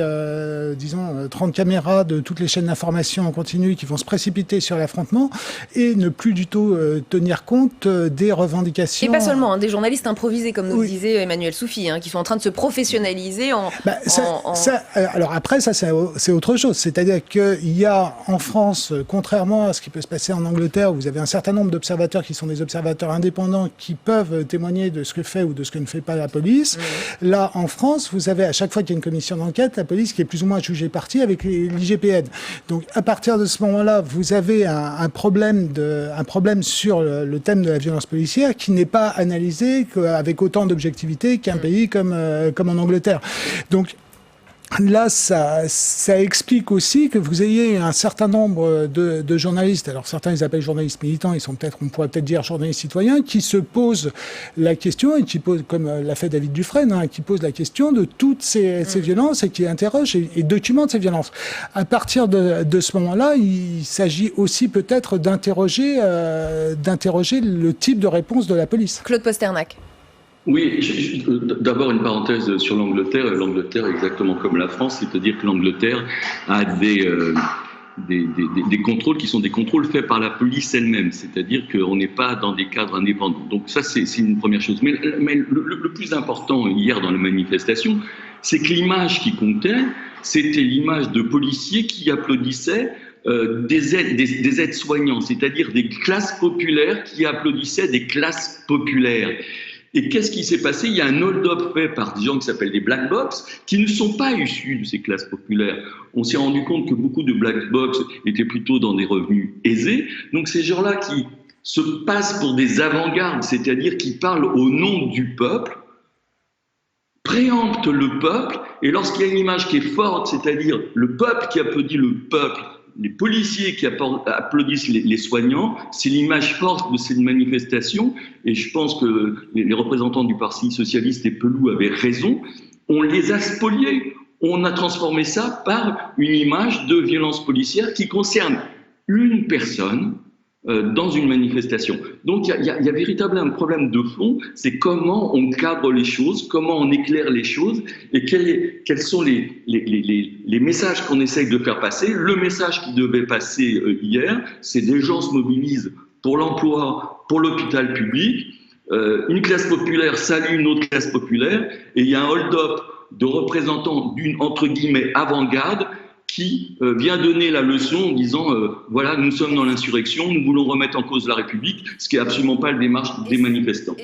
J: 30 caméras de toutes les chaînes d'information en continu qui vont se précipiter sur l'affrontement et ne plus du tout tenir compte des revendications.
A: Et pas seulement, des journalistes improvisés, comme nous disait Emmanuel Soufi, qui sont en train de se professionnaliser
J: Alors après, ça c'est autre chose. C'est-à-dire qu'il y a en France, contrairement à ce qui peut se passer en Angleterre, où vous avez un certain nombre d'observateurs qui sont des observateurs indépendants qui peuvent témoigner de ce que fait ou de ce que ne fait pas la police. Là, en France, vous avez à chaque fois qu'il y a une commission d'enquête, la police qui est plus ou moins jugée partie avec l'IGPN. Donc, à partir de ce moment-là, vous avez un problème sur le thème de la violence policière qui n'est pas analysé avec autant d'objectivité qu'un pays comme en Angleterre. Donc, là, ça explique aussi que vous ayez un certain nombre de journalistes, alors certains ils appellent journalistes militants, on pourrait peut-être dire journalistes citoyens, qui se posent la question, et qui posent, comme l'a fait David Dufresne, qui pose la question de toutes ces violences et qui interroge et documente ces violences. À partir de ce moment-là, il s'agit aussi peut-être d'interroger le type de réponse de la police.
A: Claude Posternac.
L: Oui, d'abord une parenthèse sur l'Angleterre. L'Angleterre, exactement comme la France, c'est-à-dire que l'Angleterre a des contrôles qui sont des contrôles faits par la police elle-même, c'est-à-dire qu'on n'est pas dans des cadres indépendants. Donc ça, c'est une première chose. Mais le plus important hier dans la manifestation, c'est que l'image qui comptait, c'était l'image de policiers qui applaudissaient des aides-soignants, c'est-à-dire des classes populaires qui applaudissaient des classes populaires. Et qu'est-ce qui s'est passé? Il y a un hold-up fait par des gens qui s'appellent des black box, qui ne sont pas issus de ces classes populaires. On s'est rendu compte que beaucoup de black box étaient plutôt dans des revenus aisés. Donc ces gens-là qui se passent pour des avant-gardes, c'est-à-dire qui parlent au nom du peuple, préemptent le peuple, et lorsqu'il y a une image qui est forte, c'est-à-dire le peuple qui applaudit le peuple, les policiers qui applaudissent les soignants, c'est l'image forte de cette manifestation, et je pense que les représentants du Parti socialiste et Pelou avaient raison. On les a spoliés, on a transformé ça par une image de violence policière qui concerne une personne dans une manifestation. Donc il y a véritablement un problème de fond, c'est comment on cadre les choses, comment on éclaire les choses, et quels sont les messages qu'on essaye de faire passer. Le message qui devait passer hier, c'est des gens se mobilisent pour l'emploi, pour l'hôpital public, une classe populaire salue une autre classe populaire, et il y a un hold-up de représentants d'une, entre guillemets, avant-garde, qui vient donner la leçon en disant voilà, nous sommes dans l'insurrection, nous voulons remettre en cause la République, ce qui n'est absolument pas la démarche des manifestants.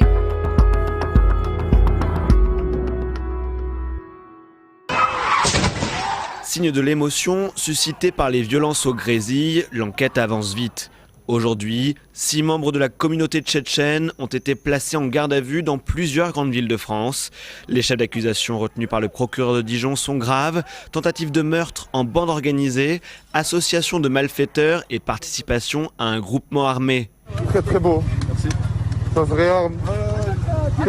D: Signe de l'émotion suscitée par les violences au Grésil, l'enquête avance vite. Aujourd'hui, 6 membres de la communauté tchétchène ont été placés en garde à vue dans plusieurs grandes villes de France. Les chefs d'accusation retenus par le procureur de Dijon sont graves: tentative de meurtre en bande organisée, association de malfaiteurs et participation à un groupement armé.
Q: Très très beau, merci. Ça vraie arme.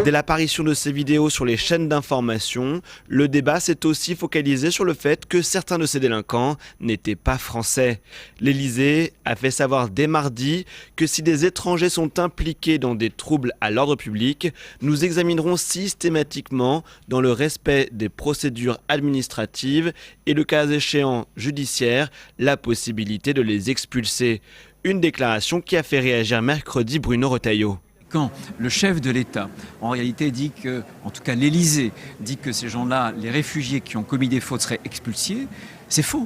D: Dès l'apparition de ces vidéos sur les chaînes d'information, le débat s'est aussi focalisé sur le fait que certains de ces délinquants n'étaient pas français. L'Élysée a fait savoir dès mardi que si des étrangers sont impliqués dans des troubles à l'ordre public, nous examinerons systématiquement, dans le respect des procédures administratives et le cas échéant judiciaire, la possibilité de les expulser. Une déclaration qui a fait réagir mercredi Bruno Retailleau.
R: Quand le chef de l'État, en réalité, dit que, en tout cas l'Élysée, dit que ces gens-là, les réfugiés qui ont commis des fautes, seraient expulsés, c'est faux.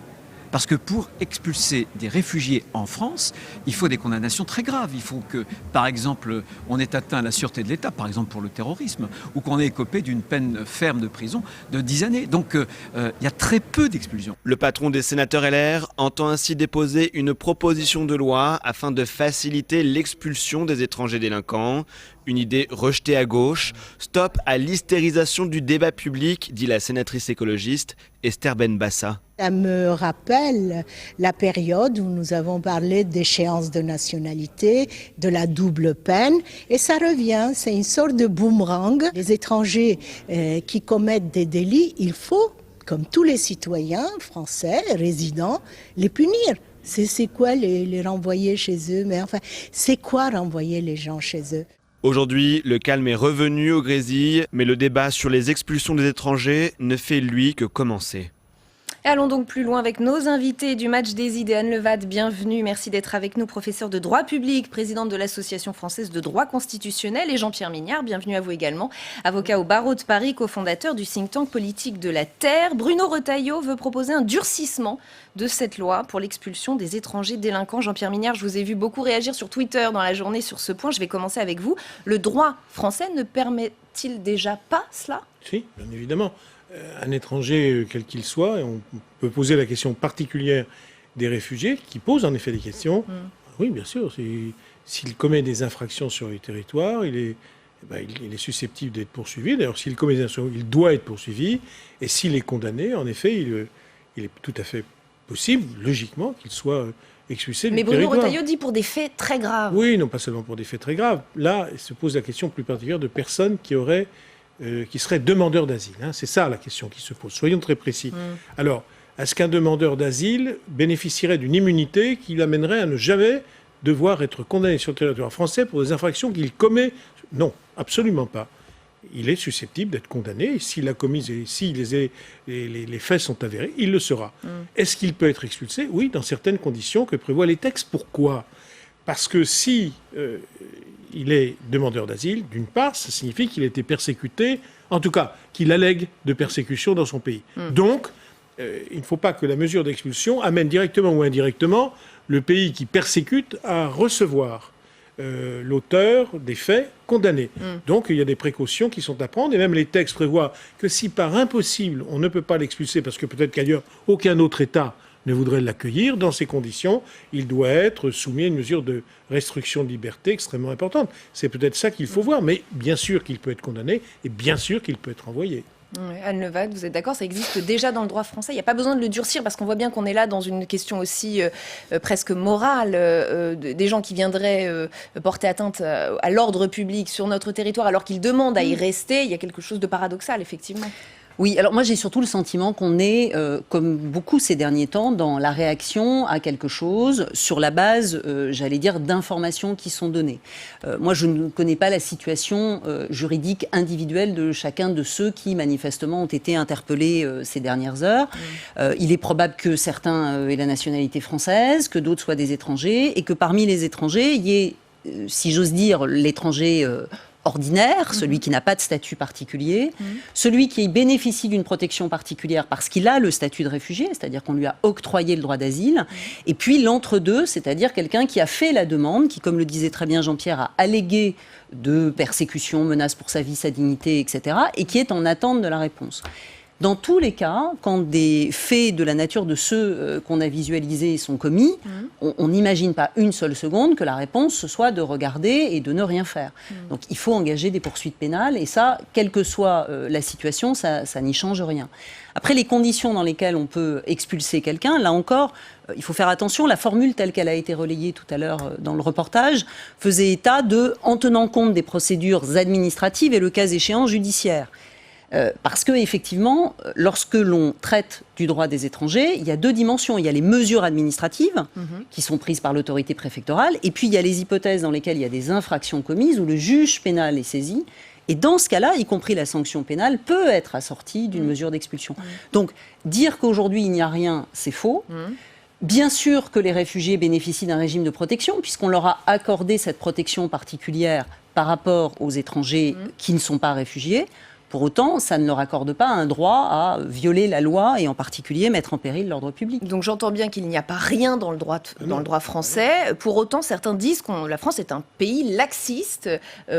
R: Parce que pour expulser des réfugiés en France, il faut des condamnations très graves. Il faut que, par exemple, on ait atteint la sûreté de l'État, par exemple pour le terrorisme, ou qu'on ait écopé d'une peine ferme de prison de 10 années. Donc il y a très peu d'expulsions.
D: Le patron des sénateurs LR entend ainsi déposer une proposition de loi afin de faciliter l'expulsion des étrangers délinquants. Une idée rejetée à gauche. Stop à l'hystérisation du débat public, dit la sénatrice écologiste Esther Benbassa.
S: Ça me rappelle la période où nous avons parlé d'échéance de nationalité, de la double peine, et ça revient, c'est une sorte de boomerang. Les étrangers qui commettent des délits, il faut, comme tous les citoyens français, résidents, les punir. C'est quoi les renvoyer chez eux? Mais enfin, c'est quoi renvoyer les gens chez eux?
D: Aujourd'hui, le calme est revenu au Grésil, mais le débat sur les expulsions des étrangers ne fait, lui, que commencer.
A: Allons donc plus loin avec nos invités du Match des idées. Anne Levade, bienvenue. Merci d'être avec nous, professeur de droit public, présidente de l'Association française de droit constitutionnel. Et Jean-Pierre Mignard, bienvenue à vous également, avocat au barreau de Paris, cofondateur du think tank politique de la Terre. Bruno Retailleau veut proposer un durcissement de cette loi pour l'expulsion des étrangers délinquants. Jean-Pierre Mignard, je vous ai vu beaucoup réagir sur Twitter dans la journée sur ce point. Je vais commencer avec vous. Le droit français ne permet-il déjà pas cela ?
T: Si, bien évidemment. Un étranger, quel qu'il soit, et on peut poser la question particulière des réfugiés, qui posent en effet des questions. Oui, bien sûr. S'il commet des infractions sur le territoire, il est susceptible d'être poursuivi. D'ailleurs, s'il commet des infractions, il doit être poursuivi. Et s'il est condamné, en effet, il est tout à fait possible, logiquement, qu'il soit expulsé du territoire.
A: Mais Bruno Retailleau dit pour des faits très graves.
T: Oui, non pas seulement pour des faits très graves. Là, il se pose la question plus particulière de personnes qui seraient demandeurs d'asile. C'est ça la question qui se pose. Soyons très précis. Alors, est-ce qu'un demandeur d'asile bénéficierait d'une immunité qui l'amènerait à ne jamais devoir être condamné sur le territoire français pour des infractions qu'il commet? Non, absolument pas. Il est susceptible d'être condamné. S'il a commis et si les faits sont avérés, il le sera. Est-ce qu'il peut être expulsé? Oui, dans certaines conditions que prévoient les textes. Pourquoi? Parce que si il est demandeur d'asile, d'une part, ça signifie qu'il a été persécuté, en tout cas, qu'il allègue de persécution dans son pays. Donc, il ne faut pas que la mesure d'expulsion amène directement ou indirectement le pays qui persécute à recevoir l'auteur des faits condamnés. Donc, il y a des précautions qui sont à prendre, et même les textes prévoient que si par impossible, on ne peut pas l'expulser, parce que peut-être qu'ailleurs, aucun autre État ne voudrait l'accueillir, dans ces conditions, il doit être soumis à une mesure de restriction de liberté extrêmement importante. C'est peut-être ça qu'il faut voir, mais bien sûr qu'il peut être condamné, et bien sûr qu'il peut être envoyé.
A: Anne Levade, vous êtes d'accord, ça existe déjà dans le droit français. Il n'y a pas besoin de le durcir parce qu'on voit bien qu'on est là dans une question aussi presque morale, des gens qui viendraient porter atteinte à l'ordre public sur notre territoire alors qu'ils demandent à y rester. Il y a quelque chose de paradoxal, effectivement.
C: Oui, alors moi j'ai surtout le sentiment qu'on est, comme beaucoup ces derniers temps, dans la réaction à quelque chose sur la base, j'allais dire, d'informations qui sont données. Moi je ne connais pas la situation juridique individuelle de chacun de ceux qui manifestement ont été interpellés ces dernières heures. Il est probable que certains aient la nationalité française, que d'autres soient des étrangers, et que parmi les étrangers, il y ait, si j'ose dire, l'étranger ordinaire, celui qui n'a pas de statut particulier, celui qui bénéficie d'une protection particulière parce qu'il a le statut de réfugié, c'est-à-dire qu'on lui a octroyé le droit d'asile, et puis l'entre-deux, c'est-à-dire quelqu'un qui a fait la demande, qui, comme le disait très bien Jean-Pierre, a allégué de persécution, menace pour sa vie, sa dignité, etc., et qui est en attente de la réponse. Dans tous les cas, quand des faits de la nature de ceux qu'on a visualisés sont commis, on n'imagine pas une seule seconde que la réponse ce soit de regarder et de ne rien faire. Donc il faut engager des poursuites pénales, et ça, quelle que soit la situation, ça n'y change rien. Après, les conditions dans lesquelles on peut expulser quelqu'un, là encore, il faut faire attention. La formule telle qu'elle a été relayée tout à l'heure dans le reportage faisait état de « en tenant compte des procédures administratives et le cas échéant judiciaire ». Parce que effectivement, lorsque l'on traite du droit des étrangers, il y a deux dimensions. Il y a les mesures administratives qui sont prises par l'autorité préfectorale, et puis il y a les hypothèses dans lesquelles il y a des infractions commises où le juge pénal est saisi. Et dans ce cas-là, y compris la sanction pénale peut être assortie d'une mesure d'expulsion. Donc, dire qu'aujourd'hui il n'y a rien, c'est faux. Bien sûr que les réfugiés bénéficient d'un régime de protection, puisqu'on leur a accordé cette protection particulière par rapport aux étrangers qui ne sont pas réfugiés.
U: Pour autant, ça ne leur accorde pas un droit à violer la loi et en particulier mettre en péril l'ordre public.
A: Donc j'entends bien qu'il n'y a pas rien dans le droit français. Pour autant, certains disent que la France est un pays laxiste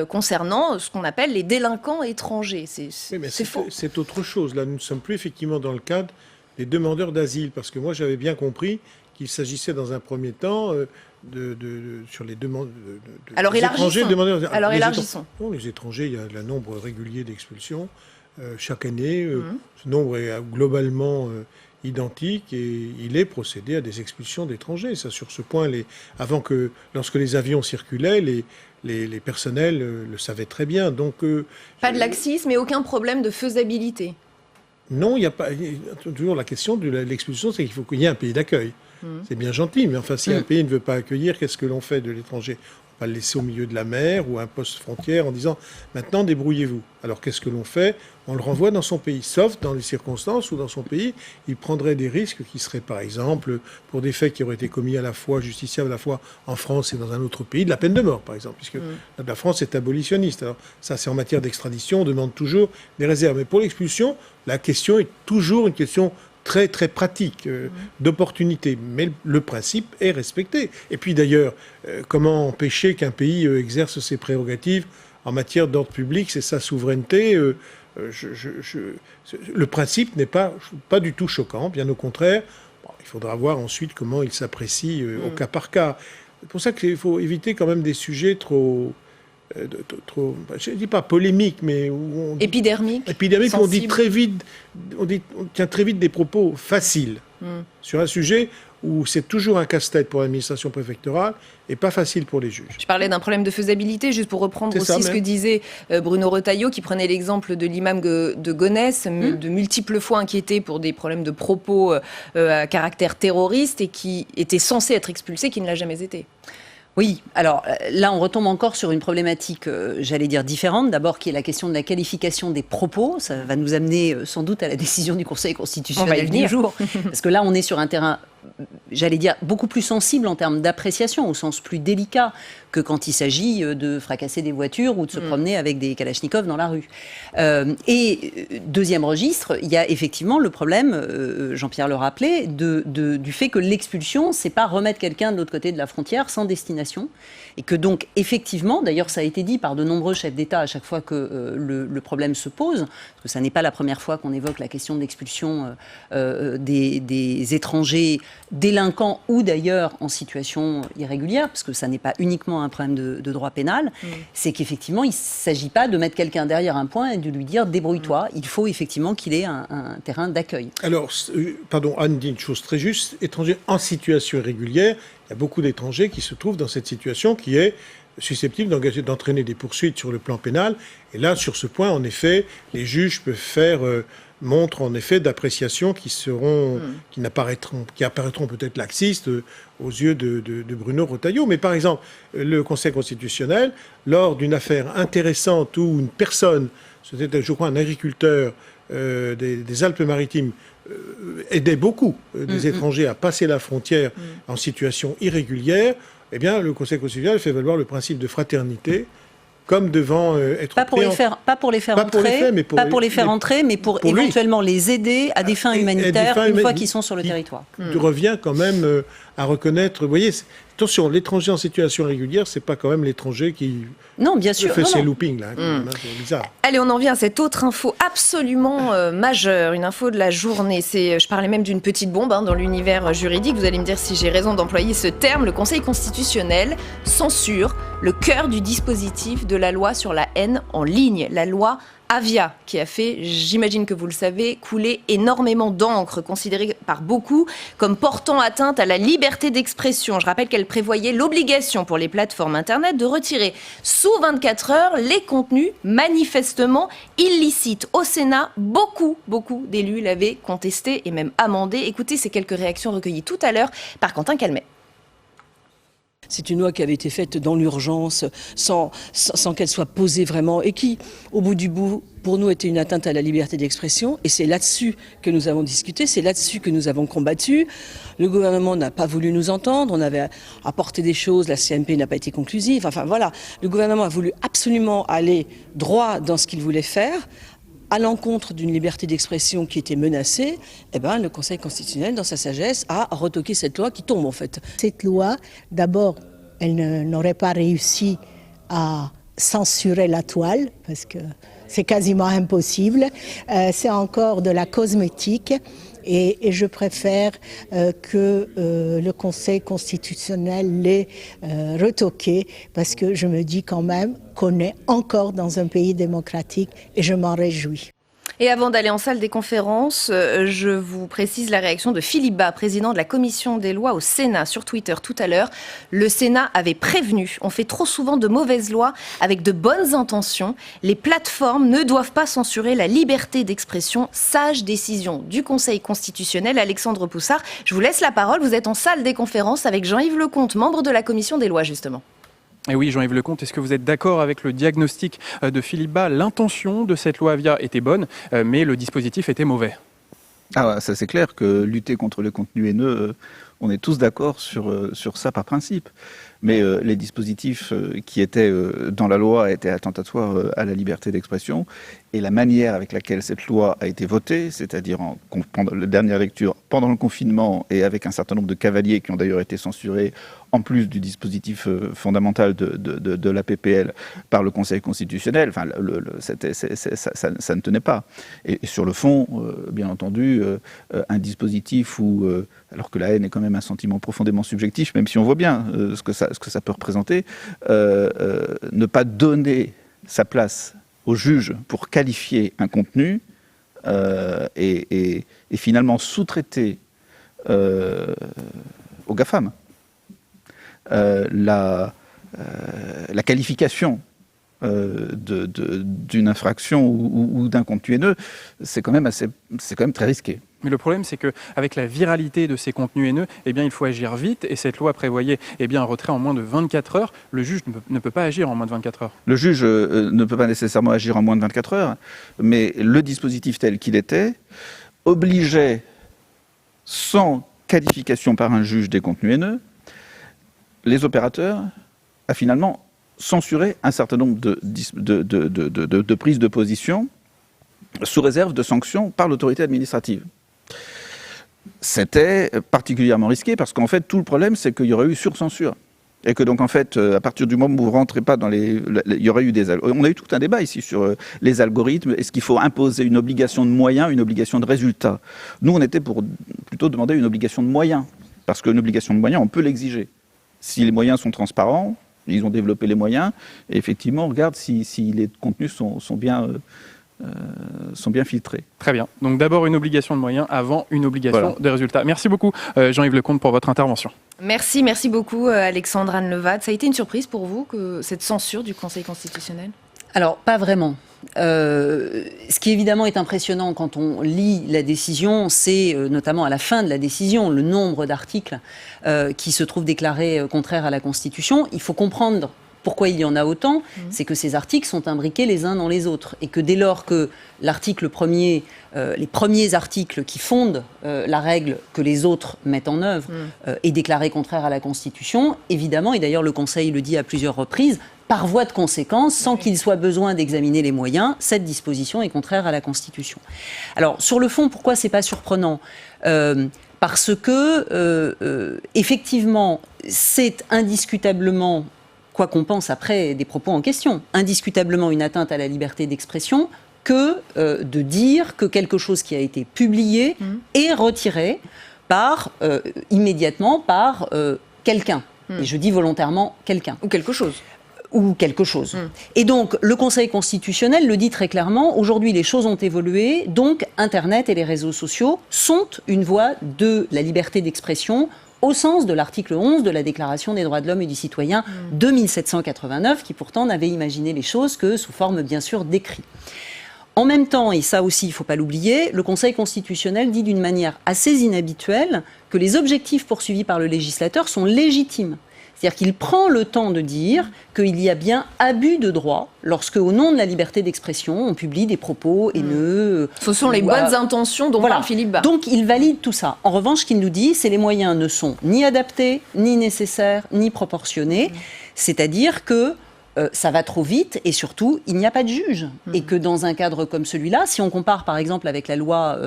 A: concernant ce qu'on appelle les délinquants étrangers. C'est faux.
T: C'est autre chose. Là, nous ne sommes plus effectivement dans le cadre des demandeurs d'asile, parce que moi j'avais bien compris qu'il s'agissait dans un premier temps sur les demandes
A: Alors élargissons. Alors élargissons.
T: Les étrangers, il y a un nombre régulier d'expulsions chaque année. Ce nombre est globalement identique et il est procédé à des expulsions d'étrangers. Ça, sur ce point, lorsque les avions circulaient, les personnels le savaient très bien. Donc,
A: pas de laxisme et aucun problème de faisabilité.
T: Non, il n'y a pas. Toujours la question de l'expulsion, c'est qu'il faut qu'il y ait un pays d'accueil. C'est bien gentil, mais enfin, si un pays ne veut pas accueillir, qu'est-ce que l'on fait de l'étranger ? On va le laisser au milieu de la mer ou à un poste frontière en disant « maintenant, débrouillez-vous ». Alors, qu'est-ce que l'on fait ? On le renvoie dans son pays, sauf dans les circonstances où, dans son pays, il prendrait des risques qui seraient, par exemple, pour des faits qui auraient été commis à la fois justiciables, à la fois en France et dans un autre pays, de la peine de mort, par exemple, puisque la France est abolitionniste. Alors, ça, c'est en matière d'extradition, on demande toujours des réserves. Mais pour l'expulsion, la question est toujours une question très très pratique, d'opportunité, mais le principe est respecté. Et puis d'ailleurs, comment empêcher qu'un pays exerce ses prérogatives en matière d'ordre public, c'est sa souveraineté. Le principe n'est pas du tout choquant, bien au contraire. Il faudra voir ensuite comment il s'apprécie au cas par cas. C'est pour ça qu'il faut éviter quand même des sujets trop je ne dis pas polémique, mais
A: épidermique,
T: on dit très vite, on tient très vite des propos faciles sur un sujet où c'est toujours un casse-tête pour l'administration préfectorale et pas facile pour les juges.
A: Je parlais d'un problème de faisabilité, juste pour reprendre aussi ce que disait Bruno Retailleau, qui prenait l'exemple de l'imam de Gonesse, de multiples fois inquiété pour des problèmes de propos à caractère terroriste et qui était censé être expulsé, qui ne l'a jamais été.
U: Oui, alors là on retombe encore sur une problématique, j'allais dire différente, d'abord qui est la question de la qualification des propos, ça va nous amener sans doute à la décision du Conseil constitutionnel du jour, parce que là on est sur un terrain, j'allais dire, beaucoup plus sensible en termes d'appréciation, au sens plus délicat que quand il s'agit de fracasser des voitures ou de se promener avec des kalachnikovs dans la rue. Et deuxième registre, il y a effectivement le problème, Jean-Pierre le rappelait, du fait que l'expulsion, c'est pas remettre quelqu'un de l'autre côté de la frontière sans destination, et que donc effectivement, d'ailleurs ça a été dit par de nombreux chefs d'État à chaque fois que le problème se pose, parce que ça n'est pas la première fois qu'on évoque la question de l'expulsion des étrangers délinquants ou d'ailleurs en situation irrégulière, parce que ça n'est pas uniquement un problème de droit pénal, c'est qu'effectivement il ne s'agit pas de mettre quelqu'un derrière un point et de lui dire débrouille-toi, il faut effectivement qu'il ait un terrain d'accueil.
T: Alors, Anne dit une chose très juste, étrangers en situation irrégulière, il y a beaucoup d'étrangers qui se trouvent dans cette situation qui est susceptible d'entraîner des poursuites sur le plan pénal, et là sur ce point en effet les juges peuvent faire montre en effet d'appréciation qui apparaîtront peut-être laxistes aux yeux de Bruno Retailleau. Mais par exemple, le Conseil constitutionnel, lors d'une affaire intéressante où une personne, c'était je crois un agriculteur des Alpes-Maritimes, aidait beaucoup des étrangers à passer la frontière en situation irrégulière, eh bien le Conseil constitutionnel fait valoir le principe de fraternité, comme devant être
U: pas pour les faire entrer, mais pour éventuellement les aider à des fins humanitaires une fois qu'ils sont sur le territoire.
T: Il revient quand même à reconnaître. Vous voyez, attention, l'étranger en situation régulière, c'est pas quand même l'étranger qui fait ses loopings là. C'est bizarre.
A: Allez, on en vient à cette autre info absolument majeure, une info de la journée. Je parlais même d'une petite bombe dans l'univers juridique. Vous allez me dire si j'ai raison d'employer ce terme. Le Conseil constitutionnel censure le cœur du dispositif de la loi sur la haine en ligne, la loi Avia, qui a fait, j'imagine que vous le savez, couler énormément d'encre, considérée par beaucoup comme portant atteinte à la liberté d'expression. Je rappelle qu'elle prévoyait l'obligation pour les plateformes Internet de retirer sous 24 heures les contenus manifestement illicites. Au Sénat, beaucoup d'élus l'avaient contesté et même amendé. Écoutez ces quelques réactions recueillies tout à l'heure par Quentin Calmet.
V: C'est une loi qui avait été faite dans l'urgence, sans qu'elle soit posée vraiment, et qui, au bout du bout, pour nous, était une atteinte à la liberté d'expression. Et c'est là-dessus que nous avons discuté, c'est là-dessus que nous avons combattu. Le gouvernement n'a pas voulu nous entendre, on avait apporté des choses, la CMP n'a pas été conclusive. Enfin voilà, le gouvernement a voulu absolument aller droit dans ce qu'il voulait faire, à l'encontre d'une liberté d'expression qui était menacée, le Conseil constitutionnel, dans sa sagesse, a retoqué cette loi qui tombe en fait.
S: Cette loi, d'abord, elle n'aurait pas réussi à censurer la toile, parce que c'est quasiment impossible. C'est encore de la cosmétique. Et je préfère que le Conseil constitutionnel l'ait retoqué, parce que je me dis quand même qu'on est encore dans un pays démocratique et je m'en réjouis.
A: Et avant d'aller en salle des conférences, je vous précise la réaction de Philippe Bas, président de la commission des lois au Sénat, sur Twitter tout à l'heure. Le Sénat avait prévenu, on fait trop souvent de mauvaises lois avec de bonnes intentions. Les plateformes ne doivent pas censurer la liberté d'expression. Sage décision du Conseil constitutionnel. Alexandre Poussard, je vous laisse la parole. Vous êtes en salle des conférences avec Jean-Yves Lecomte, membre de la commission des lois justement.
N: Et oui, Jean-Yves Lecomte, est-ce que vous êtes d'accord avec le diagnostic de Philippe Bas? L'intention de cette loi Avia était bonne, mais le dispositif était mauvais.
E: Ah, ça c'est clair que lutter contre le contenu haineux, on est tous d'accord sur ça par principe. Mais les dispositifs qui étaient dans la loi étaient attentatoires à la liberté d'expression. Et la manière avec laquelle cette loi a été votée, c'est-à-dire pendant la dernière lecture, pendant le confinement, et avec un certain nombre de cavaliers qui ont d'ailleurs été censurés, en plus du dispositif fondamental de la PPL par le Conseil constitutionnel, enfin, ça ne tenait pas. Et sur le fond, bien entendu, un dispositif où, alors que la haine est quand même un sentiment profondément subjectif, même si on voit bien ce que ça peut représenter, ne pas donner sa place au juge pour qualifier un contenu et finalement sous-traiter aux GAFAM la qualification d'une infraction ou d'un contenu haineux, c'est quand même très risqué.
N: Mais le problème, c'est qu'avec la viralité de ces contenus haineux, il faut agir vite. Et cette loi prévoyait un retrait en moins de 24 heures. Le juge ne peut pas agir en moins de 24 heures.
E: Le juge ne peut pas nécessairement agir en moins de 24 heures, mais le dispositif tel qu'il était obligeait, sans qualification par un juge des contenus haineux, les opérateurs à finalement censurer un certain nombre de prises de position sous réserve de sanctions par l'autorité administrative. C'était particulièrement risqué parce qu'en fait, tout le problème, c'est qu'il y aurait eu surcensure. Et que donc, en fait, à partir du moment où vous ne rentrez pas dans il y aurait eu on a eu tout un débat ici sur les algorithmes. Est-ce qu'il faut imposer une obligation de moyens, une obligation de résultats? Nous, on était pour plutôt demander une obligation de moyens. Parce qu'une obligation de moyens, on peut l'exiger. Si les moyens sont transparents, ils ont développé les moyens, et effectivement, on regarde si les contenus sont bien filtrés.
N: Très bien. Donc d'abord une obligation de moyens avant une obligation de résultats. Merci beaucoup Jean-Yves Lecomte pour votre intervention.
A: Merci beaucoup Alexandre Anne Levade. Ça a été une surprise pour vous, cette censure du Conseil constitutionnel?
U: Alors, pas vraiment. Ce qui évidemment est impressionnant quand on lit la décision, c'est notamment à la fin de la décision, le nombre d'articles qui se trouvent déclarés contraires à la Constitution. Il faut comprendre pourquoi il y en a autant, c'est que ces articles sont imbriqués les uns dans les autres. Et que dès lors que l'article premier, les premiers articles qui fondent la règle que les autres mettent en œuvre est déclaré contraire à la Constitution, évidemment, et d'ailleurs le Conseil le dit à plusieurs reprises, par voie de conséquence, sans qu'il soit besoin d'examiner les moyens, cette disposition est contraire à la Constitution. Alors, sur le fond, pourquoi c'est pas surprenant ? Parce que, effectivement, c'est indiscutablement, quoi qu'on pense après des propos en question, indiscutablement une atteinte à la liberté d'expression que de dire que quelque chose qui a été publié est retiré immédiatement par quelqu'un. Et je dis volontairement quelqu'un.
A: Ou quelque chose.
U: Ou quelque chose. Et donc, le Conseil constitutionnel le dit très clairement, aujourd'hui les choses ont évolué, donc Internet et les réseaux sociaux sont une voie de la liberté d'expression au sens de l'article 11 de la Déclaration des droits de l'homme et du citoyen de 1789, qui pourtant n'avait imaginé les choses que sous forme bien sûr d'écrit. En même temps, et ça aussi il ne faut pas l'oublier, le Conseil constitutionnel dit d'une manière assez inhabituelle que les objectifs poursuivis par le législateur sont légitimes. C'est-à-dire qu'il prend le temps de dire qu'il y a bien abus de droit lorsque, au nom de la liberté d'expression, on publie des propos haineux.
A: Ce sont les bonnes intentions dont parle Philippe Bas.
U: Donc il valide tout ça. En revanche, ce qu'il nous dit, c'est que les moyens ne sont ni adaptés, ni nécessaires, ni proportionnés. C'est-à-dire que ça va trop vite et surtout, il n'y a pas de juge. Et que dans un cadre comme celui-là, si on compare par exemple avec la loi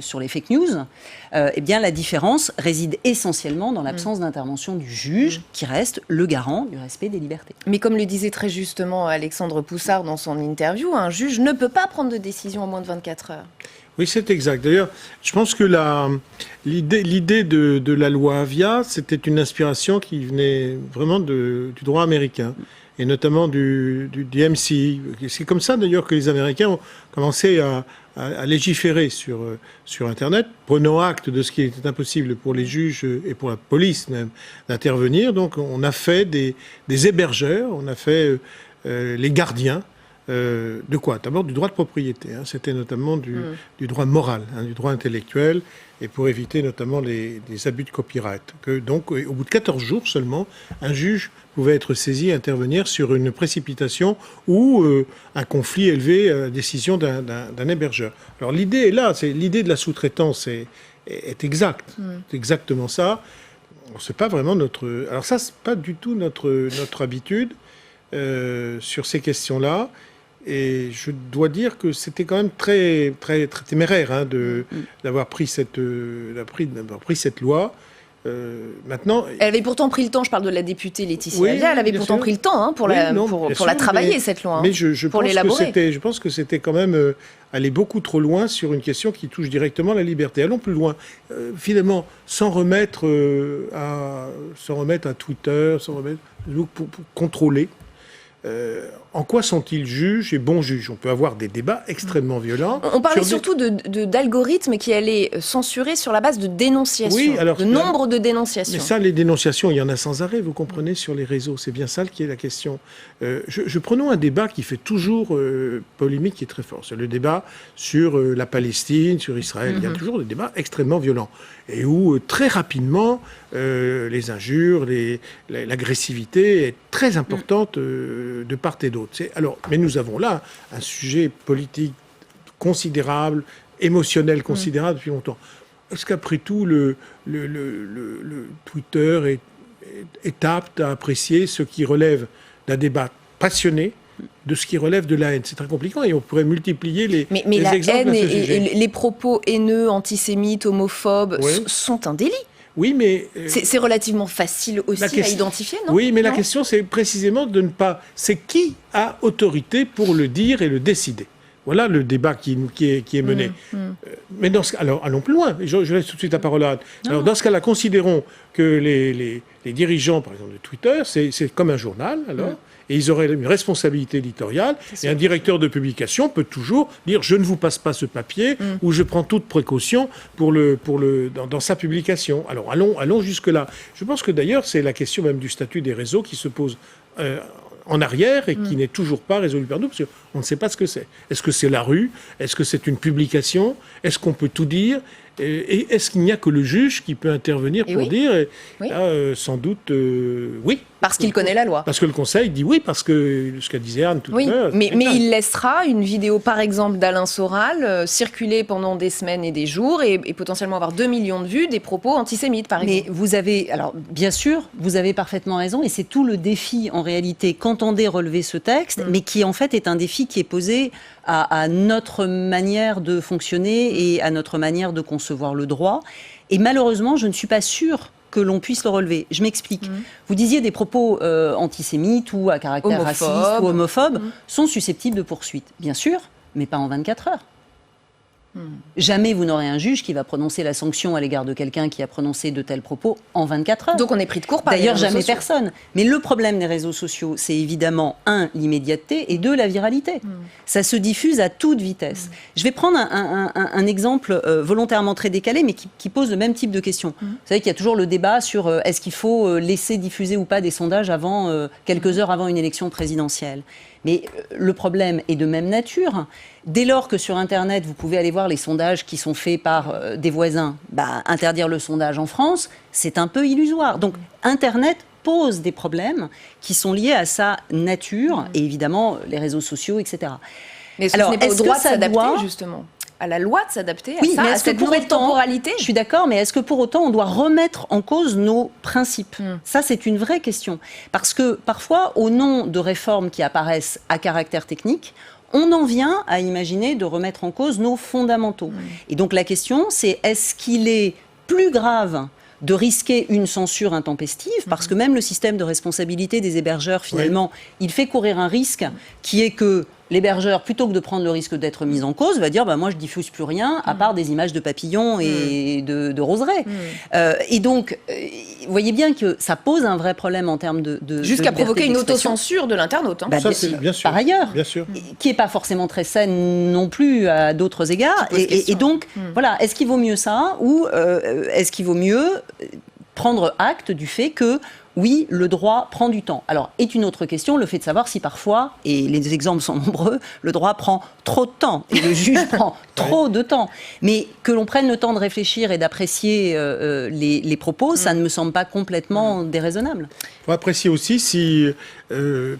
U: sur les fake news, eh bien la différence réside essentiellement dans l'absence d'intervention du juge qui reste le garant du respect des libertés.
A: Mais comme le disait très justement Alexandre Poussard dans son interview, un juge ne peut pas prendre de décision en moins de 24 heures.
T: Oui, c'est exact. D'ailleurs, je pense que l'idée de la loi Avia, c'était une inspiration qui venait vraiment du droit américain, et notamment du DMCA. C'est comme ça, d'ailleurs, que les Américains ont commencé à légiférer sur Internet, prenant acte de ce qui était impossible pour les juges et pour la police même d'intervenir. Donc, on a fait des hébergeurs, on a fait les gardiens. De quoi? D'abord du droit de propriété. C'était notamment du droit moral, du droit intellectuel, et pour éviter notamment les abus de copyright. Donc, au bout de 14 jours seulement, un juge pouvait être saisi et intervenir sur une précipitation ou un conflit élevé à la décision d'un hébergeur. Alors l'idée est là, l'idée de la sous-traitance est exacte. C'est exactement ça. C'est pas vraiment notre... Alors ça, c'est pas du tout notre habitude sur ces questions-là. Et je dois dire que c'était quand même très, très, très téméraire d'avoir pris cette loi. Maintenant,
A: elle avait pourtant pris le temps, je parle de la députée Laetitia Avia, elle avait pourtant pris le temps pour la travailler, cette loi, pour l'élaborer.
T: Je pense que c'était quand même aller beaucoup trop loin sur une question qui touche directement la liberté. Allons plus loin. Finalement, sans remettre à Twitter, sans remettre pour contrôler. En quoi sont-ils juges et bons juges? On peut avoir des débats extrêmement violents.
A: On parlait surtout d'algorithmes qui allaient censurer sur la base de dénonciations, nombre de dénonciations. Mais
T: ça, les dénonciations, il y en a sans arrêt, vous comprenez, sur les réseaux. C'est bien ça qui est la question. Prenons un débat qui fait toujours polémique, qui est très fort. C'est le débat sur la Palestine, sur Israël. Il y a toujours des débats extrêmement violents. Et où, très rapidement, les injures, l'agressivité est très importante de part et d'autre. Mais nous avons là un sujet politique considérable, émotionnel considérable depuis longtemps. Est-ce qu'après tout, le Twitter est apte à apprécier ce qui relève d'un débat passionné de ce qui relève de la haine? C'est très compliqué et on pourrait multiplier les
A: la
T: exemples
A: haine et les propos haineux, antisémites, homophobes sont un délit.
T: Oui, mais...
A: c'est relativement facile aussi à identifier, non?
T: Oui, mais la question, c'est précisément de ne pas... C'est qui a autorité pour le dire et le décider? Voilà le débat qui est mené. Mais dans ce cas, alors, allons plus loin. Je laisse tout de suite la parole à Anne. Alors, dans ce cas-là, considérons que les dirigeants, par exemple, de Twitter, c'est comme un journal, alors... Et ils auraient une responsabilité éditoriale. Et un directeur de publication peut toujours dire « je ne vous passe pas ce papier » ou « je prends toute précaution dans sa publication ». Alors allons jusque-là. Je pense que d'ailleurs, c'est la question même du statut des réseaux qui se pose en arrière et qui n'est toujours pas résolue par nous, parce qu'on ne sait pas ce que c'est. Est-ce que c'est la rue? Est-ce que c'est une publication? Est-ce qu'on peut tout dire? Et est-ce qu'il n'y a que le juge qui peut intervenir pour dire là, sans doute, oui.
A: Parce qu'il connaît la loi.
T: Parce que le Conseil dit oui, parce que ce qu'a disait Anne tout à l'heure.
A: Mais il laissera une vidéo, par exemple, d'Alain Soral circuler pendant des semaines et des jours et potentiellement avoir 2 millions de vues des propos antisémites, par exemple.
U: Mais vous avez, alors bien sûr, vous avez parfaitement raison, et c'est tout le défi en réalité qu'entendait relever ce texte, mais qui en fait est un défi qui est posé à notre manière de fonctionner et à notre manière de concevoir le droit. Et malheureusement, je ne suis pas sûre que l'on puisse le relever. Je m'explique. Vous disiez des propos antisémites ou à caractère raciste ou homophobe sont susceptibles de poursuite. Bien sûr, mais pas en 24 heures. Jamais vous n'aurez un juge qui va prononcer la sanction à l'égard de quelqu'un qui a prononcé de tels propos en 24 heures.
A: Donc on est pris de court par les
U: D'ailleurs,
A: réseaux
U: jamais
A: sociaux.
U: personne. Mais le problème des réseaux sociaux, c'est évidemment, 1, l'immédiateté, et 2, la viralité. Ça se diffuse à toute vitesse. Je vais prendre un exemple volontairement très décalé, mais qui pose le même type de question. Vous savez qu'il y a toujours le débat sur est-ce qu'il faut laisser diffuser ou pas des sondages quelques heures avant une élection présidentielle. Mais le problème est de même nature. Dès lors que sur Internet, vous pouvez aller voir les sondages qui sont faits par des voisins, interdire le sondage en France, c'est un peu illusoire. Donc Internet pose des problèmes qui sont liés à sa nature, et évidemment les réseaux sociaux, etc.
A: Mais ce n'est pas au droit de s'adapter, justement. à la loi de s'adapter à
U: oui,
A: ça,
U: mais
A: à
U: est-ce que
A: cette
U: pour
A: nouvelle
U: autant,
A: temporalité?
U: Je suis d'accord, mais est-ce que pour autant on doit remettre en cause nos principes? Ça, c'est une vraie question. Parce que parfois, au nom de réformes qui apparaissent à caractère technique, on en vient à imaginer de remettre en cause nos fondamentaux. Et donc la question, c'est est-ce qu'il est plus grave de risquer une censure intempestive, parce que même le système de responsabilité des hébergeurs, finalement, il fait courir un risque qui est que l'hébergeur, plutôt que de prendre le risque d'être mis en cause, va dire moi je diffuse plus rien à part des images de papillons et de roseraies. Et donc, vous voyez bien que ça pose un vrai problème en termes de
A: jusqu'à provoquer une
U: d'expression.
A: autocensure de l'internaute.
T: Ça, c'est bien sûr.
U: Par ailleurs,
T: bien sûr.
U: qui n'est pas forcément très saine non plus à d'autres égards. Et donc, voilà, est-ce qu'il vaut mieux ça ou est-ce qu'il vaut mieux prendre acte du fait que oui, le droit prend du temps. Alors, est une autre question le fait de savoir si parfois, et les exemples sont nombreux, le droit prend trop de temps et le juge prend trop de temps. Mais que l'on prenne le temps de réfléchir et d'apprécier les propos, ça ne me semble pas complètement déraisonnable.
T: Il faut apprécier aussi si,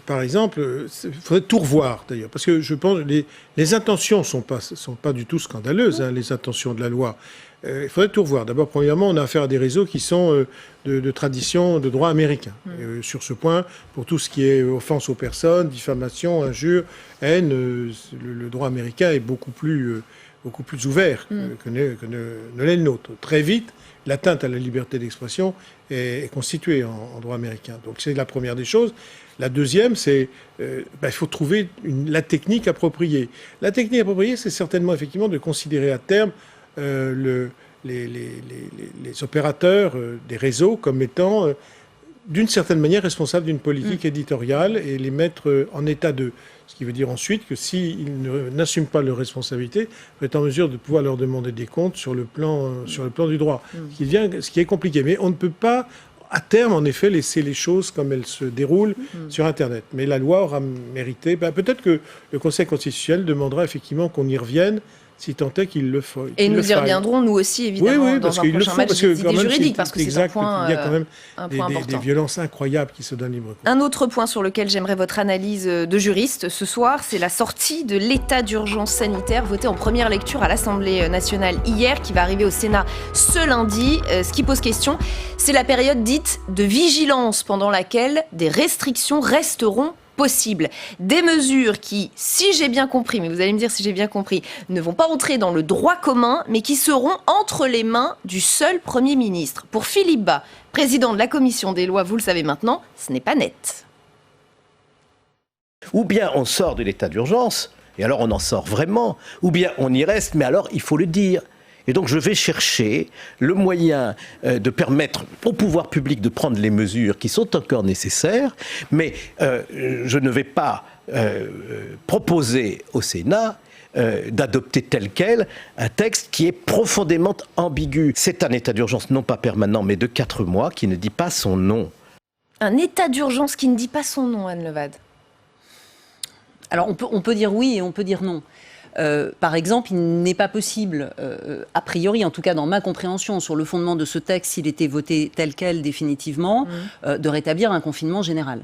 T: par exemple, il faudrait tout revoir d'ailleurs, parce que je pense que les intentions ne sont pas du tout scandaleuses, les intentions de la loi. Il faudrait tout revoir. D'abord, premièrement, on a affaire à des réseaux qui sont de tradition de droit américain. Sur ce point, pour tout ce qui est offense aux personnes, diffamation, injure, haine, le droit américain est beaucoup plus ouvert que ne l'est le nôtre. Très vite, l'atteinte à la liberté d'expression est constituée en droit américain. Donc c'est la première des choses. La deuxième, c'est il faut trouver la technique appropriée. La technique appropriée, c'est certainement effectivement de considérer à terme les opérateurs des réseaux comme étant, d'une certaine manière, responsables d'une politique éditoriale et les mettre en état de... Ce qui veut dire ensuite que s'ils n'assument pas leurs responsabilités, il faut être en mesure de pouvoir leur demander des comptes sur le plan du droit. Ce qui est compliqué. Mais on ne peut pas, à terme, en effet, laisser les choses comme elles se déroulent sur Internet. Mais la loi aura mérité... peut-être que le Conseil constitutionnel demandera effectivement qu'on y revienne, si tant est qu'il le faut.
A: Et nous y reviendrons, nous aussi, évidemment, dans un prochain match d'idées juridiques, parce que c'est un point
T: il y a quand même
A: important.
T: Des violences incroyables qui se donnent libre cours.
A: Un autre point sur lequel j'aimerais votre analyse de juriste ce soir, c'est la sortie de l'état d'urgence sanitaire voté en première lecture à l'Assemblée nationale hier, qui va arriver au Sénat ce lundi. Ce qui pose question, c'est la période dite de vigilance pendant laquelle des restrictions resteront possible. Des mesures qui, si j'ai bien compris, mais vous allez me dire si j'ai bien compris, ne vont pas entrer dans le droit commun, mais qui seront entre les mains du seul Premier ministre. Pour Philippe Bas, président de la Commission des lois, vous le savez maintenant, ce n'est pas net.
F: Ou bien on sort de l'état d'urgence, et alors on en sort vraiment, ou bien on y reste, mais alors il faut le dire. Et donc je vais chercher le moyen de permettre au pouvoir public de prendre les mesures qui sont encore nécessaires, mais je ne vais pas proposer au Sénat d'adopter tel quel un texte qui est profondément ambigu. C'est un état d'urgence non pas permanent, mais de 4 mois qui ne dit pas son nom.
A: Un état d'urgence qui ne dit pas son nom, Anne Levade.
U: Alors on peut dire oui et on peut dire non. Par exemple, il n'est pas possible, a priori, en tout cas dans ma compréhension, sur le fondement de ce texte, s'il était voté tel quel définitivement, de rétablir un confinement général.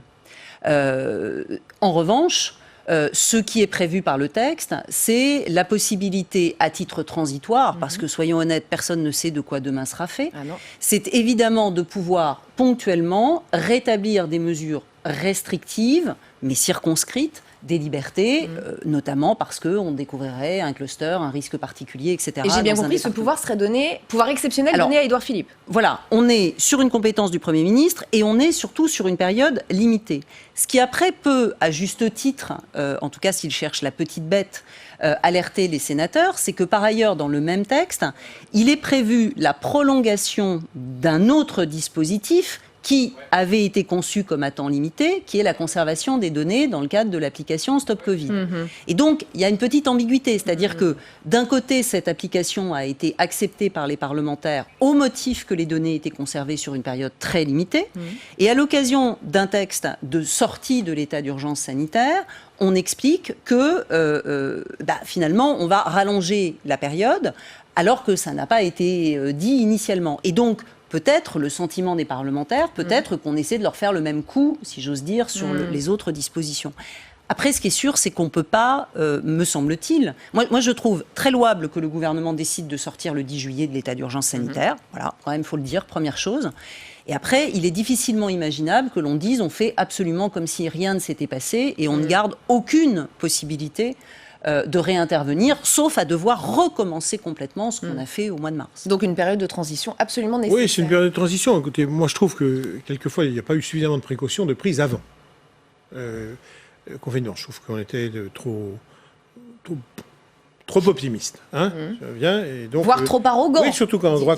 U: En revanche, ce qui est prévu par le texte, c'est la possibilité à titre transitoire, parce que soyons honnêtes, personne ne sait de quoi demain sera fait, c'est évidemment de pouvoir ponctuellement rétablir des mesures restrictives, mais circonscrites, des libertés, notamment parce qu'on découvrirait un cluster, un risque particulier, etc.
A: Et j'ai bien compris, ce pouvoir serait donné, pouvoir exceptionnel donné à Édouard Philippe.
U: Voilà, on est sur une compétence du Premier ministre et on est surtout sur une période limitée. Ce qui après peut, à juste titre, en tout cas s'il cherche la petite bête, alerter les sénateurs, c'est que par ailleurs, dans le même texte, il est prévu la prolongation d'un autre dispositif qui avait été conçu comme à temps limité, qui est la conservation des données dans le cadre de l'application Stop Covid. Et donc, il y a une petite ambiguïté, c'est-à-dire que d'un côté, cette application a été acceptée par les parlementaires au motif que les données étaient conservées sur une période très limitée, et à l'occasion d'un texte de sortie de l'état d'urgence sanitaire, on explique que finalement, on va rallonger la période, alors que ça n'a pas été dit initialement. Et donc, peut-être le sentiment des parlementaires, peut-être qu'on essaie de leur faire le même coup, si j'ose dire, sur les autres dispositions. Après, ce qui est sûr, c'est qu'on ne peut pas, me semble-t-il... Moi, je trouve très louable que le gouvernement décide de sortir le 10 juillet de l'état d'urgence sanitaire. Voilà, quand même, il faut le dire, première chose. Et après, il est difficilement imaginable que l'on dise on fait absolument comme si rien ne s'était passé et on ne garde aucune possibilité de réintervenir, sauf à devoir recommencer complètement ce qu'on a fait au mois de mars.
A: Donc une période de transition absolument nécessaire.
T: Oui, c'est une période de transition. Écoutez, moi je trouve que quelquefois il n'y a pas eu suffisamment de précautions de prise avant confinement. Je trouve qu'on était trop optimiste, hein, bien, et donc,
A: voire trop arrogant.
T: Oui, surtout quand le droit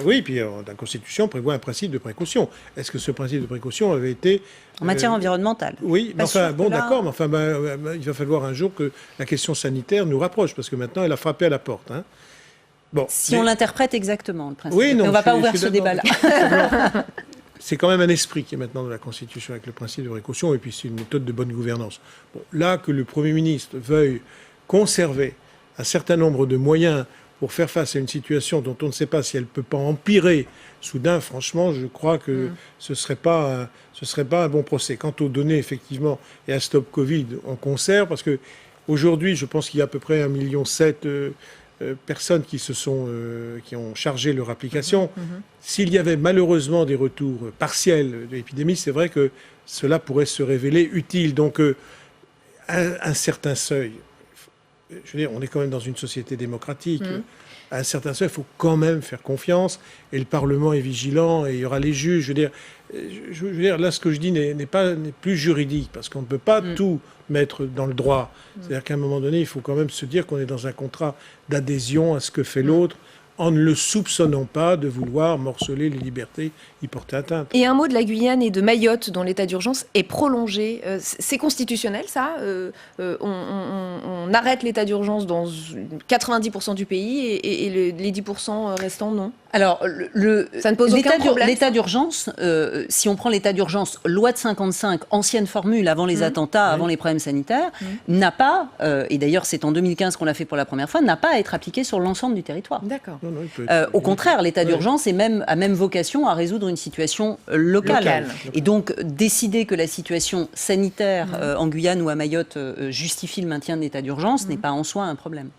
T: oui, puis la Constitution prévoit un principe de précaution. Est-ce que ce principe de précaution avait été
U: en matière environnementale?
T: Oui, mais enfin, bon, d'accord, mais enfin, il va falloir un jour que la question sanitaire nous rapproche, parce que maintenant, elle a frappé à la porte. Hein. Bon,
U: si on l'interprète exactement, le principe.
T: Oui, non,
U: mais on ne va pas ouvrir ce débat-là.
T: C'est quand même un esprit qui est maintenant dans la Constitution avec le principe de précaution, et puis c'est une méthode de bonne gouvernance. Bon, là, que le Premier ministre veuille conserver un certain nombre de moyens pour faire face à une situation dont on ne sait pas si elle ne peut pas empirer soudain, franchement, je crois que ce ne serait pas un bon procès. Quant aux données, effectivement, et à Stop Covid, on conserve, parce qu'aujourd'hui, je pense qu'il y a à peu près 1,7 million personnes qui ont chargé leur application. S'il y avait malheureusement des retours partiels de l'épidémie, c'est vrai que cela pourrait se révéler utile. Donc, un certain seuil. Je veux dire, on est quand même dans une société démocratique. À un certain seuil, il faut quand même faire confiance. Et le Parlement est vigilant et il y aura les juges. Je veux dire, là, ce que je dis n'est plus juridique, parce qu'on ne peut pas tout mettre dans le droit. C'est-à-dire qu'à un moment donné, il faut quand même se dire qu'on est dans un contrat d'adhésion à ce que fait l'autre, en ne le soupçonnant pas de vouloir morceler les libertés, y porter atteinte.
A: Et un mot de la Guyane et de Mayotte, dont l'état d'urgence est prolongé. C'est constitutionnel, ça on arrête l'état d'urgence dans 90% du pays et les 10% restants, non?
U: Alors,
A: ça ne pose aucun problème.
U: L'état d'urgence, si on prend l'état d'urgence, loi de 55, ancienne formule avant les attentats, avant les problèmes sanitaires, n'a pas, et d'ailleurs c'est en 2015 qu'on l'a fait pour la première fois, n'a pas à être appliqué sur l'ensemble du territoire.
A: D'accord.
U: Au contraire, l'état d'urgence a même vocation à résoudre une situation locale. Et donc, décider que la situation sanitaire en Guyane ou à Mayotte justifie le maintien de l'état d'urgence n'est pas en soi un problème.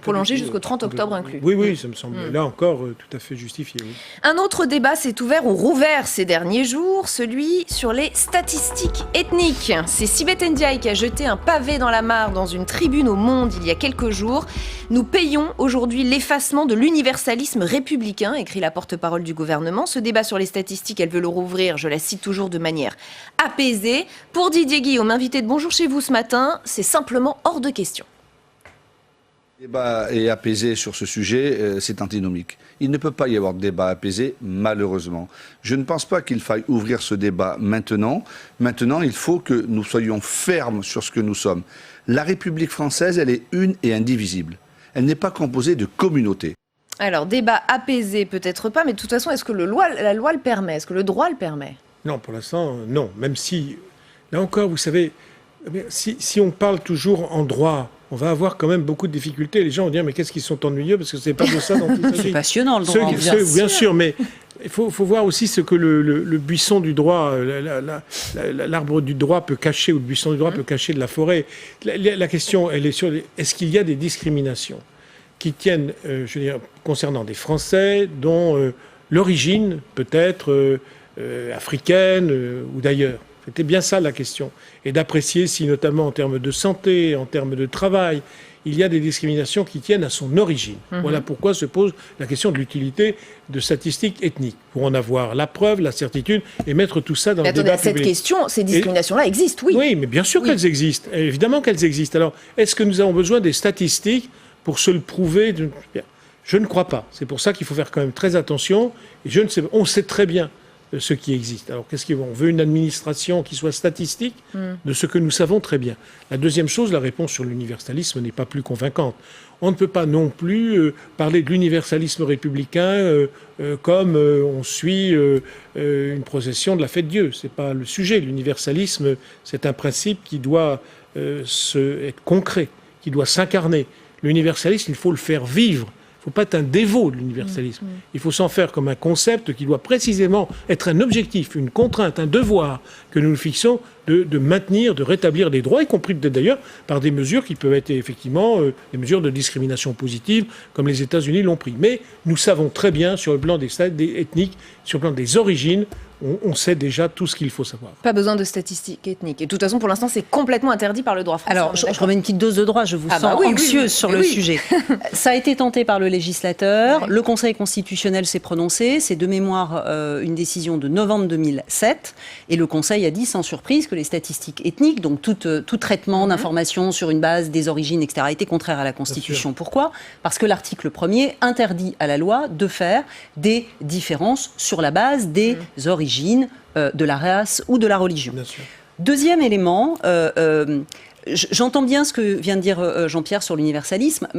A: Prolongé jusqu'au 30 octobre inclus.
T: Oui, ça me semble là encore tout à fait justifié. Oui.
A: Un autre débat s'est ouvert ou rouvert ces derniers jours, celui sur les statistiques ethniques. C'est Sibeth Ndiaye qui a jeté un pavé dans la mare dans une tribune au Monde il y a quelques jours. Nous payons aujourd'hui l'effacement de l'universalisme républicain, écrit la porte-parole du gouvernement. Ce débat sur les statistiques, elle veut le rouvrir, je la cite toujours de manière apaisée. Pour Didier Guillaume, invité de Bonjour chez vous ce matin, c'est simplement hors de question.
B: Le débat est apaisé sur ce sujet, c'est antinomique. Il ne peut pas y avoir de débat apaisé, malheureusement. Je ne pense pas qu'il faille ouvrir ce débat maintenant. Maintenant, il faut que nous soyons fermes sur ce que nous sommes. La République française, elle est une et indivisible. Elle n'est pas composée de communautés.
A: Alors, débat apaisé, peut-être pas, mais de toute façon, est-ce que la loi le permet? Est-ce que le droit le permet?
T: Non, pour l'instant, non. Même si, là encore, vous savez, si on parle toujours en droit, on va avoir quand même beaucoup de difficultés. Les gens vont dire, mais qu'est-ce qu'ils sont ennuyeux, parce que c'est pas de ça dont il s'agit.
U: C'est passionnant, le droit.
T: Bien sûr, mais il faut voir aussi ce que le buisson du droit, l'arbre du droit peut cacher, ou le buisson du droit peut cacher de la forêt. La question, elle est sur est-ce qu'il y a des discriminations qui tiennent, je veux dire, concernant des Français dont l'origine peut être africaine ou d'ailleurs. C'était bien ça la question. Et d'apprécier si, notamment en termes de santé, en termes de travail, il y a des discriminations qui tiennent à son origine. Voilà pourquoi se pose la question de l'utilité de statistiques ethniques, pour en avoir la preuve, la certitude, et mettre tout ça dans le débat public.
A: Cette question, ces discriminations-là existent, oui.
T: Oui, mais bien sûr qu'elles existent. Évidemment qu'elles existent. Alors, est-ce que nous avons besoin des statistiques pour se le prouver? Je ne crois pas. C'est pour ça qu'il faut faire quand même très attention. Et je ne sais pas. On sait très bien ce qui existe. Alors, qu'est-ce qu'on veut? Une administration qui soit statistique de ce que nous savons très bien. La deuxième chose, la réponse sur l'universalisme n'est pas plus convaincante. On ne peut pas non plus parler de l'universalisme républicain comme on suit une procession de la fête Dieu. C'est pas le sujet. L'universalisme, c'est un principe qui doit être concret, qui doit s'incarner. L'universalisme, il faut le faire vivre. Il faut pas être un dévot de l'universalisme. Il faut s'en faire comme un concept qui doit précisément être un objectif, une contrainte, un devoir que nous nous fixons de maintenir, de rétablir les droits, y compris peut-être d'ailleurs par des mesures qui peuvent être effectivement des mesures de discrimination positive, comme les États-Unis l'ont pris. Mais nous savons très bien, sur le plan des ethniques, sur le plan des origines, on sait déjà tout ce qu'il faut savoir.
A: Pas besoin de statistiques ethniques. Et de toute façon, pour l'instant, c'est complètement interdit par le droit français.
U: Alors, je remets une petite dose de droit, je vous sens anxieuse sur le sujet. Ça a été tenté par le législateur, le Conseil constitutionnel s'est prononcé, c'est de mémoire une décision de novembre 2007, et le Conseil a dit sans surprise que les statistiques ethniques, donc tout traitement d'informations sur une base des origines, etc., était contraire à la Constitution. Pourquoi ? Parce que l'article 1er interdit à la loi de faire des différences sur la base des origines, de la race ou de la religion. Deuxième élément, j'entends bien ce que vient de dire Jean-Pierre sur l'universalisme.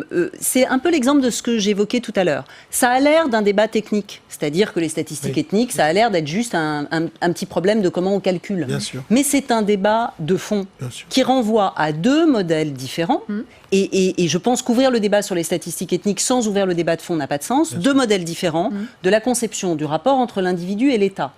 U: C'est un peu l'exemple de ce que j'évoquais tout à l'heure. Ça a l'air d'un débat technique, c'est-à-dire que les statistiques ethniques, ça a l'air d'être juste un petit problème de comment on calcule. Mais c'est un débat de fond qui renvoie à deux modèles différents. Et je pense qu'ouvrir le débat sur les statistiques ethniques sans ouvrir le débat de fond n'a pas de sens. Deux modèles différents de la conception du rapport entre l'individu et l'État.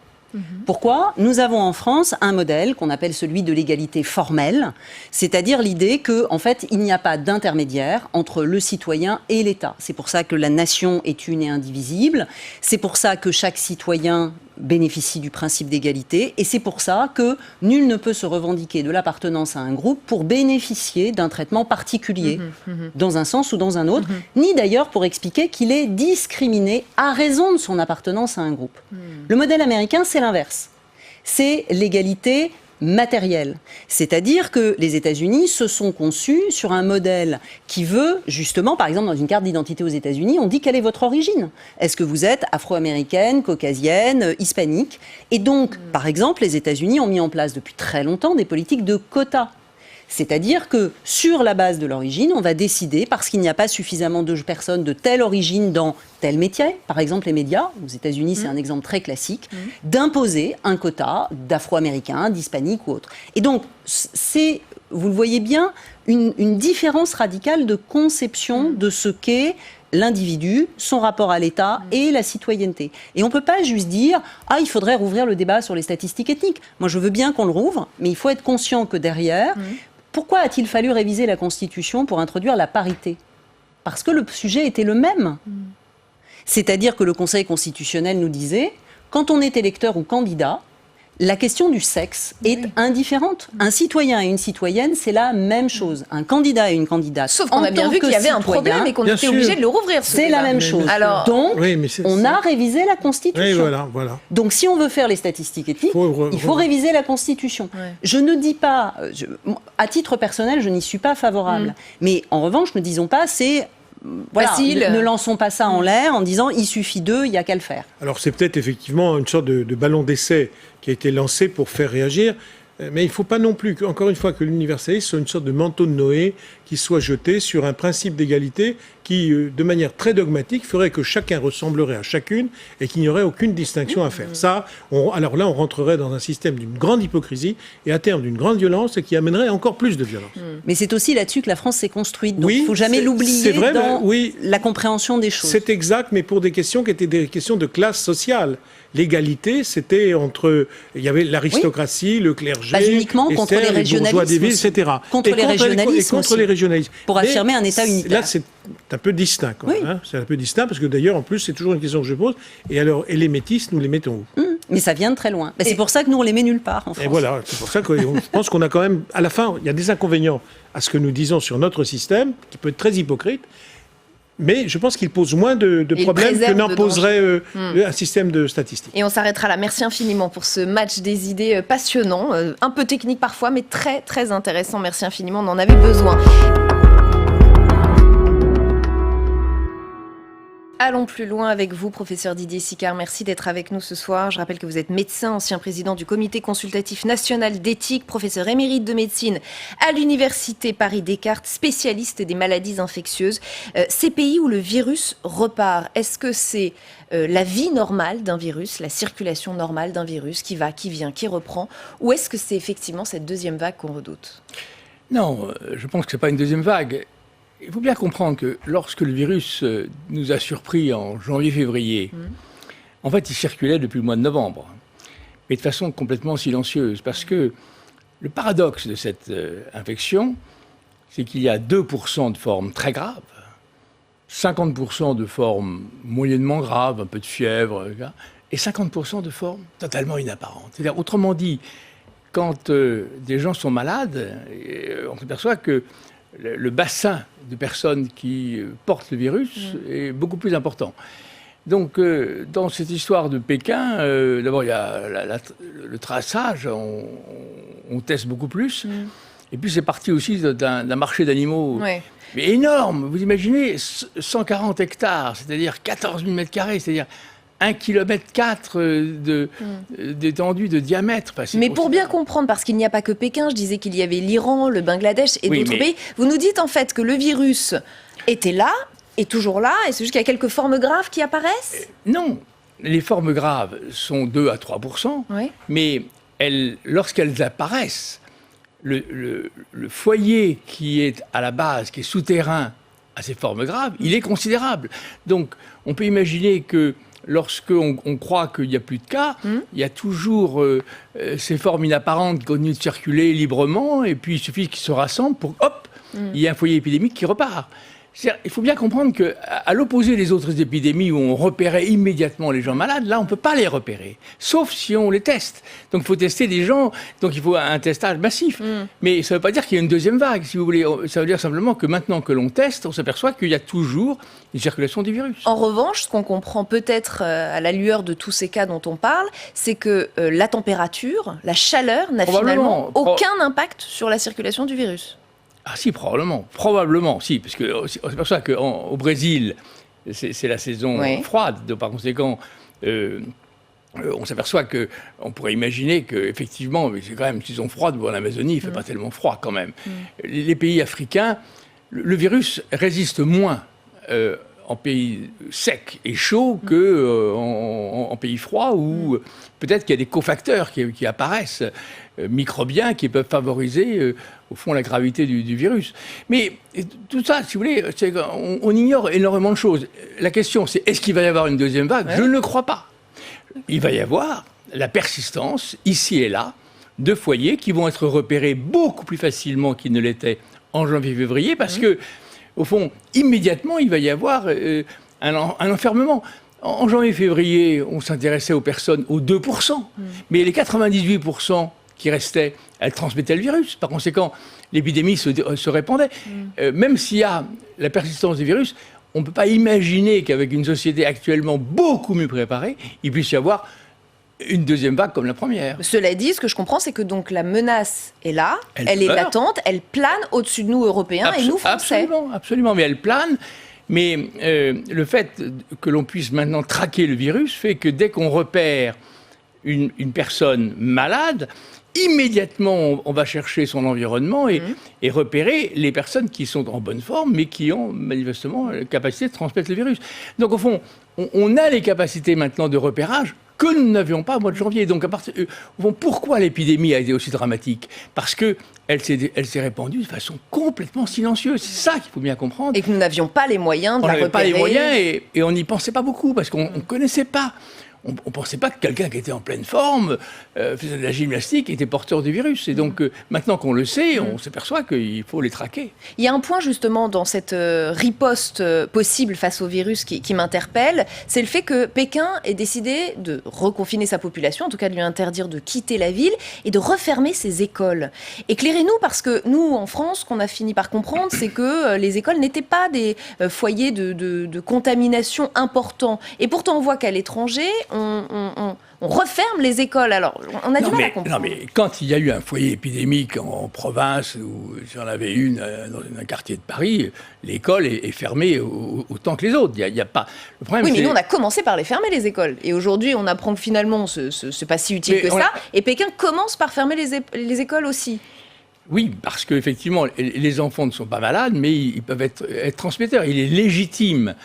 U: Pourquoi ? Nous avons en France un modèle qu'on appelle celui de l'égalité formelle, c'est-à-dire l'idée qu'en fait, il n'y a pas d'intermédiaire entre le citoyen et l'État. C'est pour ça que la nation est une et indivisible, c'est pour ça que chaque citoyen bénéficie du principe d'égalité, et c'est pour ça que nul ne peut se revendiquer de l'appartenance à un groupe pour bénéficier d'un traitement particulier, dans un sens ou dans un autre, ni d'ailleurs pour expliquer qu'il est discriminé à raison de son appartenance à un groupe. Le modèle américain, c'est l'inverse. C'est l'égalité matérielle. C'est-à-dire que les États-Unis se sont conçus sur un modèle qui veut, justement, par exemple, dans une carte d'identité aux États-Unis, on dit quelle est votre origine. Est-ce que vous êtes afro-américaine, caucasienne, hispanique ? Et donc, par exemple, les États-Unis ont mis en place depuis très longtemps des politiques de quotas. C'est-à-dire que sur la base de l'origine, on va décider, parce qu'il n'y a pas suffisamment de personnes de telle origine dans tel métier, par exemple les médias, aux États-Unis c'est un exemple très classique, d'imposer un quota d'afro-américains, d'hispaniques ou autres. Et donc, c'est, vous le voyez bien, une différence radicale de conception de ce qu'est l'individu, son rapport à l'État et la citoyenneté. Et on ne peut pas juste dire « Ah, il faudrait rouvrir le débat sur les statistiques ethniques ». Moi, je veux bien qu'on le rouvre, mais il faut être conscient que derrière, pourquoi a-t-il fallu réviser la Constitution pour introduire la parité ? Parce que le sujet était le même. C'est-à-dire que le Conseil constitutionnel nous disait, quand on est électeur ou candidat, la question du sexe est indifférente. Un citoyen et une citoyenne, c'est la même chose. Un candidat et une candidate.
A: Sauf qu'on a bien vu qu'il y avait un problème et qu'on était obligé de le rouvrir.
U: C'est la même chose. Alors, donc, on a révisé la Constitution.
T: Voilà.
U: Donc, si on veut faire les statistiques ethniques, il faut réviser la Constitution. Je ne dis pas, à titre personnel, je n'y suis pas favorable. Mais en revanche, ne disons pas, c'est... Voilà, ne lançons pas ça en l'air en disant il suffit d'eux, il n'y a qu'à le faire.
T: Alors c'est peut-être effectivement une sorte de ballon d'essai qui a été lancé pour faire réagir, mais il ne faut pas non plus, encore une fois, que l'universalisme soit une sorte de manteau de Noé qui soit jeté sur un principe d'égalité qui, de manière très dogmatique, ferait que chacun ressemblerait à chacune et qu'il n'y aurait aucune distinction à faire. Ça, alors là, on rentrerait dans un système d'une grande hypocrisie et à terme d'une grande violence et qui amènerait encore plus de violence.
U: Mais c'est aussi là-dessus que la France s'est construite. Donc il ne faut jamais l'oublier dans la compréhension des choses.
T: C'est exact, mais pour des questions qui étaient des questions de classe sociale. L'égalité, c'était entre... Il y avait l'aristocratie, le clergé,
U: pas uniquement contre les régionalismes,
T: villes, etc.
U: Contre les régionalismes
T: contre les régionalismes.
U: Pour affirmer un État unitaire.
T: Là, c'est un peu distinct. C'est un peu distinct parce que d'ailleurs, en plus, c'est toujours une question que je pose. Et alors, et les métis, nous les mettons où ?
U: Mais ça vient de très loin. C'est pour ça que nous, on les met nulle part en France.
T: Et voilà, c'est pour ça que je pense qu'on a quand même... À la fin, il y a des inconvénients à ce que nous disons sur notre système, qui peut être très hypocrite. Mais je pense qu'il pose moins de problèmes que n'en poserait un système de statistiques.
A: Et on s'arrêtera là. Merci infiniment pour ce match des idées passionnant, un peu technique parfois, mais très très intéressant. Merci infiniment, on en avait besoin. Allons plus loin avec vous, professeur Didier Sicard. Merci d'être avec nous ce soir. Je rappelle que vous êtes médecin, ancien président du Comité consultatif national d'éthique, professeur émérite de médecine à l'Université Paris-Descartes, spécialiste des maladies infectieuses. Ces pays où le virus repart, est-ce que c'est la vie normale d'un virus, la circulation normale d'un virus qui va, qui vient, qui reprend, ou est-ce que c'est effectivement cette deuxième vague qu'on redoute ?
G: Non, je pense que ce n'est pas une deuxième vague. il faut bien comprendre que lorsque le virus nous a surpris en janvier-février, en fait, il circulait depuis le mois de novembre, mais de façon complètement silencieuse, parce que le paradoxe de cette infection, c'est qu'il y a 2% de formes très graves, 50% de formes moyennement graves, un peu de fièvre, et 50% de formes totalement inapparentes. C'est-à-dire, autrement dit, quand des gens sont malades, on s'aperçoit que le bassin de personnes qui portent le virus est beaucoup plus important. Donc, dans cette histoire de Pékin, d'abord, il y a le traçage, on teste beaucoup plus. Et puis, c'est parti aussi d'un marché d'animaux mais énorme. Vous imaginez 140 hectares, c'est-à-dire 14 000 mètres carrés, c'est-à-dire 1,4 km d'étendue, de diamètre. Enfin,
A: mais pour bien comprendre, parce qu'il n'y a pas que Pékin, je disais qu'il y avait l'Iran, le Bangladesh et d'autres pays, vous nous dites en fait que le virus était là, est toujours là, et c'est juste qu'il y a quelques formes graves qui apparaissent ?
G: Non, les formes graves sont 2 à 3%, mais lorsqu'elles apparaissent, le foyer qui est à la base, qui est souterrain à ces formes graves, il est considérable. Donc, on peut imaginer que lorsqu'on croit qu'il n'y a plus de cas, il y a toujours ces formes inapparentes qui continuent de circuler librement, et puis il suffit qu'ils se rassemblent pour, hop, il y a un foyer épidémique qui repart. Il faut bien comprendre qu'à l'opposé des autres épidémies où on repérait immédiatement les gens malades, là, on ne peut pas les repérer, sauf si on les teste. Donc, il faut tester des gens, donc il faut un testage massif. Mais ça ne veut pas dire qu'il y a une deuxième vague, si vous voulez. Ça veut dire simplement que maintenant que l'on teste, on s'aperçoit qu'il y a toujours une circulation du virus.
A: En revanche, ce qu'on comprend peut-être à la lueur de tous ces cas dont on parle, c'est que la température, la chaleur n'a finalement aucun impact sur la circulation du virus.
G: Ah si, probablement, si, parce que c'est pour ça qu'au Brésil, c'est la saison froide, donc par conséquent, on s'aperçoit qu'on pourrait imaginer qu'effectivement, c'est quand même une saison froide, en Amazonie, il ne fait pas tellement froid quand même. Les pays africains, le virus résiste moins en pays secs et chauds qu'en pays froids où peut-être qu'il y a des cofacteurs qui apparaissent, microbiens, qui peuvent favoriser au fond la gravité du virus. Mais tout ça, si vous voulez, on ignore énormément de choses. La question, c'est est-ce qu'il va y avoir une deuxième vague ? Je ne le crois pas. Il va y avoir la persistance, ici et là, de foyers qui vont être repérés beaucoup plus facilement qu'ils ne l'étaient en janvier-février, parce que, au fond, immédiatement, il va y avoir un enfermement. En janvier-février, on s'intéressait aux personnes, aux 2%, mais les 98% qui restaient, elles transmettaient le virus. Par conséquent, l'épidémie se répandait. Même s'il y a la persistance du virus, on ne peut pas imaginer qu'avec une société actuellement beaucoup mieux préparée, il puisse y avoir une deuxième vague comme la première.
A: Cela dit, ce que je comprends, c'est que donc la menace est là, elle est latente, elle plane au-dessus de nous, Européens, et nous, Français.
G: Absolument, mais elle plane. Mais le fait que l'on puisse maintenant traquer le virus fait que dès qu'on repère une personne malade, immédiatement, on va chercher son environnement et repérer les personnes qui sont en bonne forme, mais qui ont manifestement la capacité de transmettre le virus. Donc, au fond, on a les capacités maintenant de repérage que nous n'avions pas au mois de janvier. Donc, au fond, pourquoi l'épidémie a été aussi dramatique ? Parce qu'elle s'est répandue de façon complètement silencieuse. C'est ça qu'il faut bien comprendre.
A: Et que nous n'avions pas les moyens de la repérer.
G: On n'avait pas les moyens et on n'y pensait pas beaucoup, parce qu'on ne connaissait pas. On ne pensait pas que quelqu'un qui était en pleine forme, faisait de la gymnastique, était porteur du virus. Et donc, maintenant qu'on le sait, on s'aperçoit qu'il faut les traquer.
A: Il y a un point, justement, dans cette riposte possible face au virus qui m'interpelle, c'est le fait que Pékin ait décidé de reconfiner sa population, en tout cas de lui interdire de quitter la ville, et de refermer ses écoles. Éclairez-nous, parce que nous, en France, ce qu'on a fini par comprendre, c'est que les écoles n'étaient pas des foyers de contamination importants. Et pourtant, on voit qu'à l'étranger, on referme les écoles. Alors, on a du mal à comprendre.
G: Non, mais quand il y a eu un foyer épidémique en province, ou j'en avais une dans un quartier de Paris, l'école est fermée autant que les autres. Il y a pas... Le problème,
A: oui, mais nous, on a commencé par les fermer, les écoles. Et aujourd'hui, on apprend que finalement, c'est pas si utile que ça. Et Pékin commence par fermer les écoles aussi.
G: Oui, parce qu'effectivement, les enfants ne sont pas malades, mais ils peuvent être transmetteurs. Il est légitime,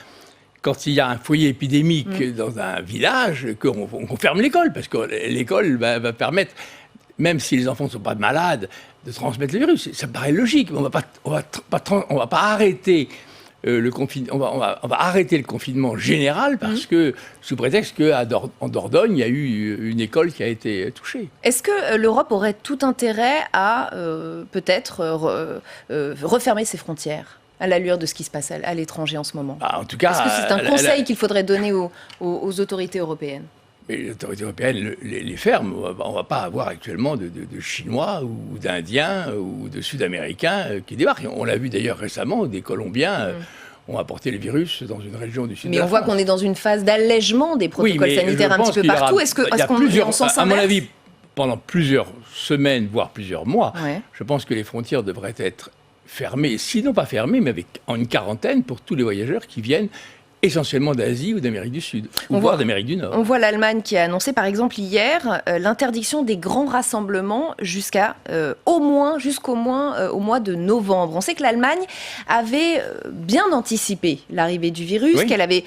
G: quand il y a un foyer épidémique dans un village, qu'on ferme l'école, parce que l'école va permettre, même si les enfants ne sont pas malades, de transmettre le virus. Ça me paraît logique, mais on va pas arrêter le confinement. On va arrêter le confinement général parce que, sous prétexte qu'en Dordogne, il y a eu une école qui a été touchée.
A: Est-ce que l'Europe aurait tout intérêt à peut-être refermer ses frontières à l'allure de ce qui se passe à l'étranger en ce moment?
G: En tout cas,
A: est-ce que c'est un conseil qu'il faudrait donner aux autorités européennes?
G: Mais les autorités européennes les ferment. On ne va pas avoir actuellement de Chinois ou d'Indiens ou de Sud-Américains qui débarquent. On l'a vu d'ailleurs récemment, des Colombiens ont apporté le virus dans une région du sud de la France.
A: Mais on voit qu'on est dans une phase d'allègement des protocoles sanitaires un petit peu partout. Est-ce qu'on s'en s'inverse?
G: À mon avis, pendant plusieurs semaines, voire plusieurs mois, je pense que les frontières devraient être fermées, sinon pas fermées, mais en une quarantaine pour tous les voyageurs qui viennent essentiellement d'Asie ou d'Amérique du Sud, voire d'Amérique du Nord.
A: On voit l'Allemagne qui a annoncé, par exemple, hier, l'interdiction des grands rassemblements jusqu'au mois de novembre. On sait que l'Allemagne avait bien anticipé l'arrivée du virus, qu'elle avait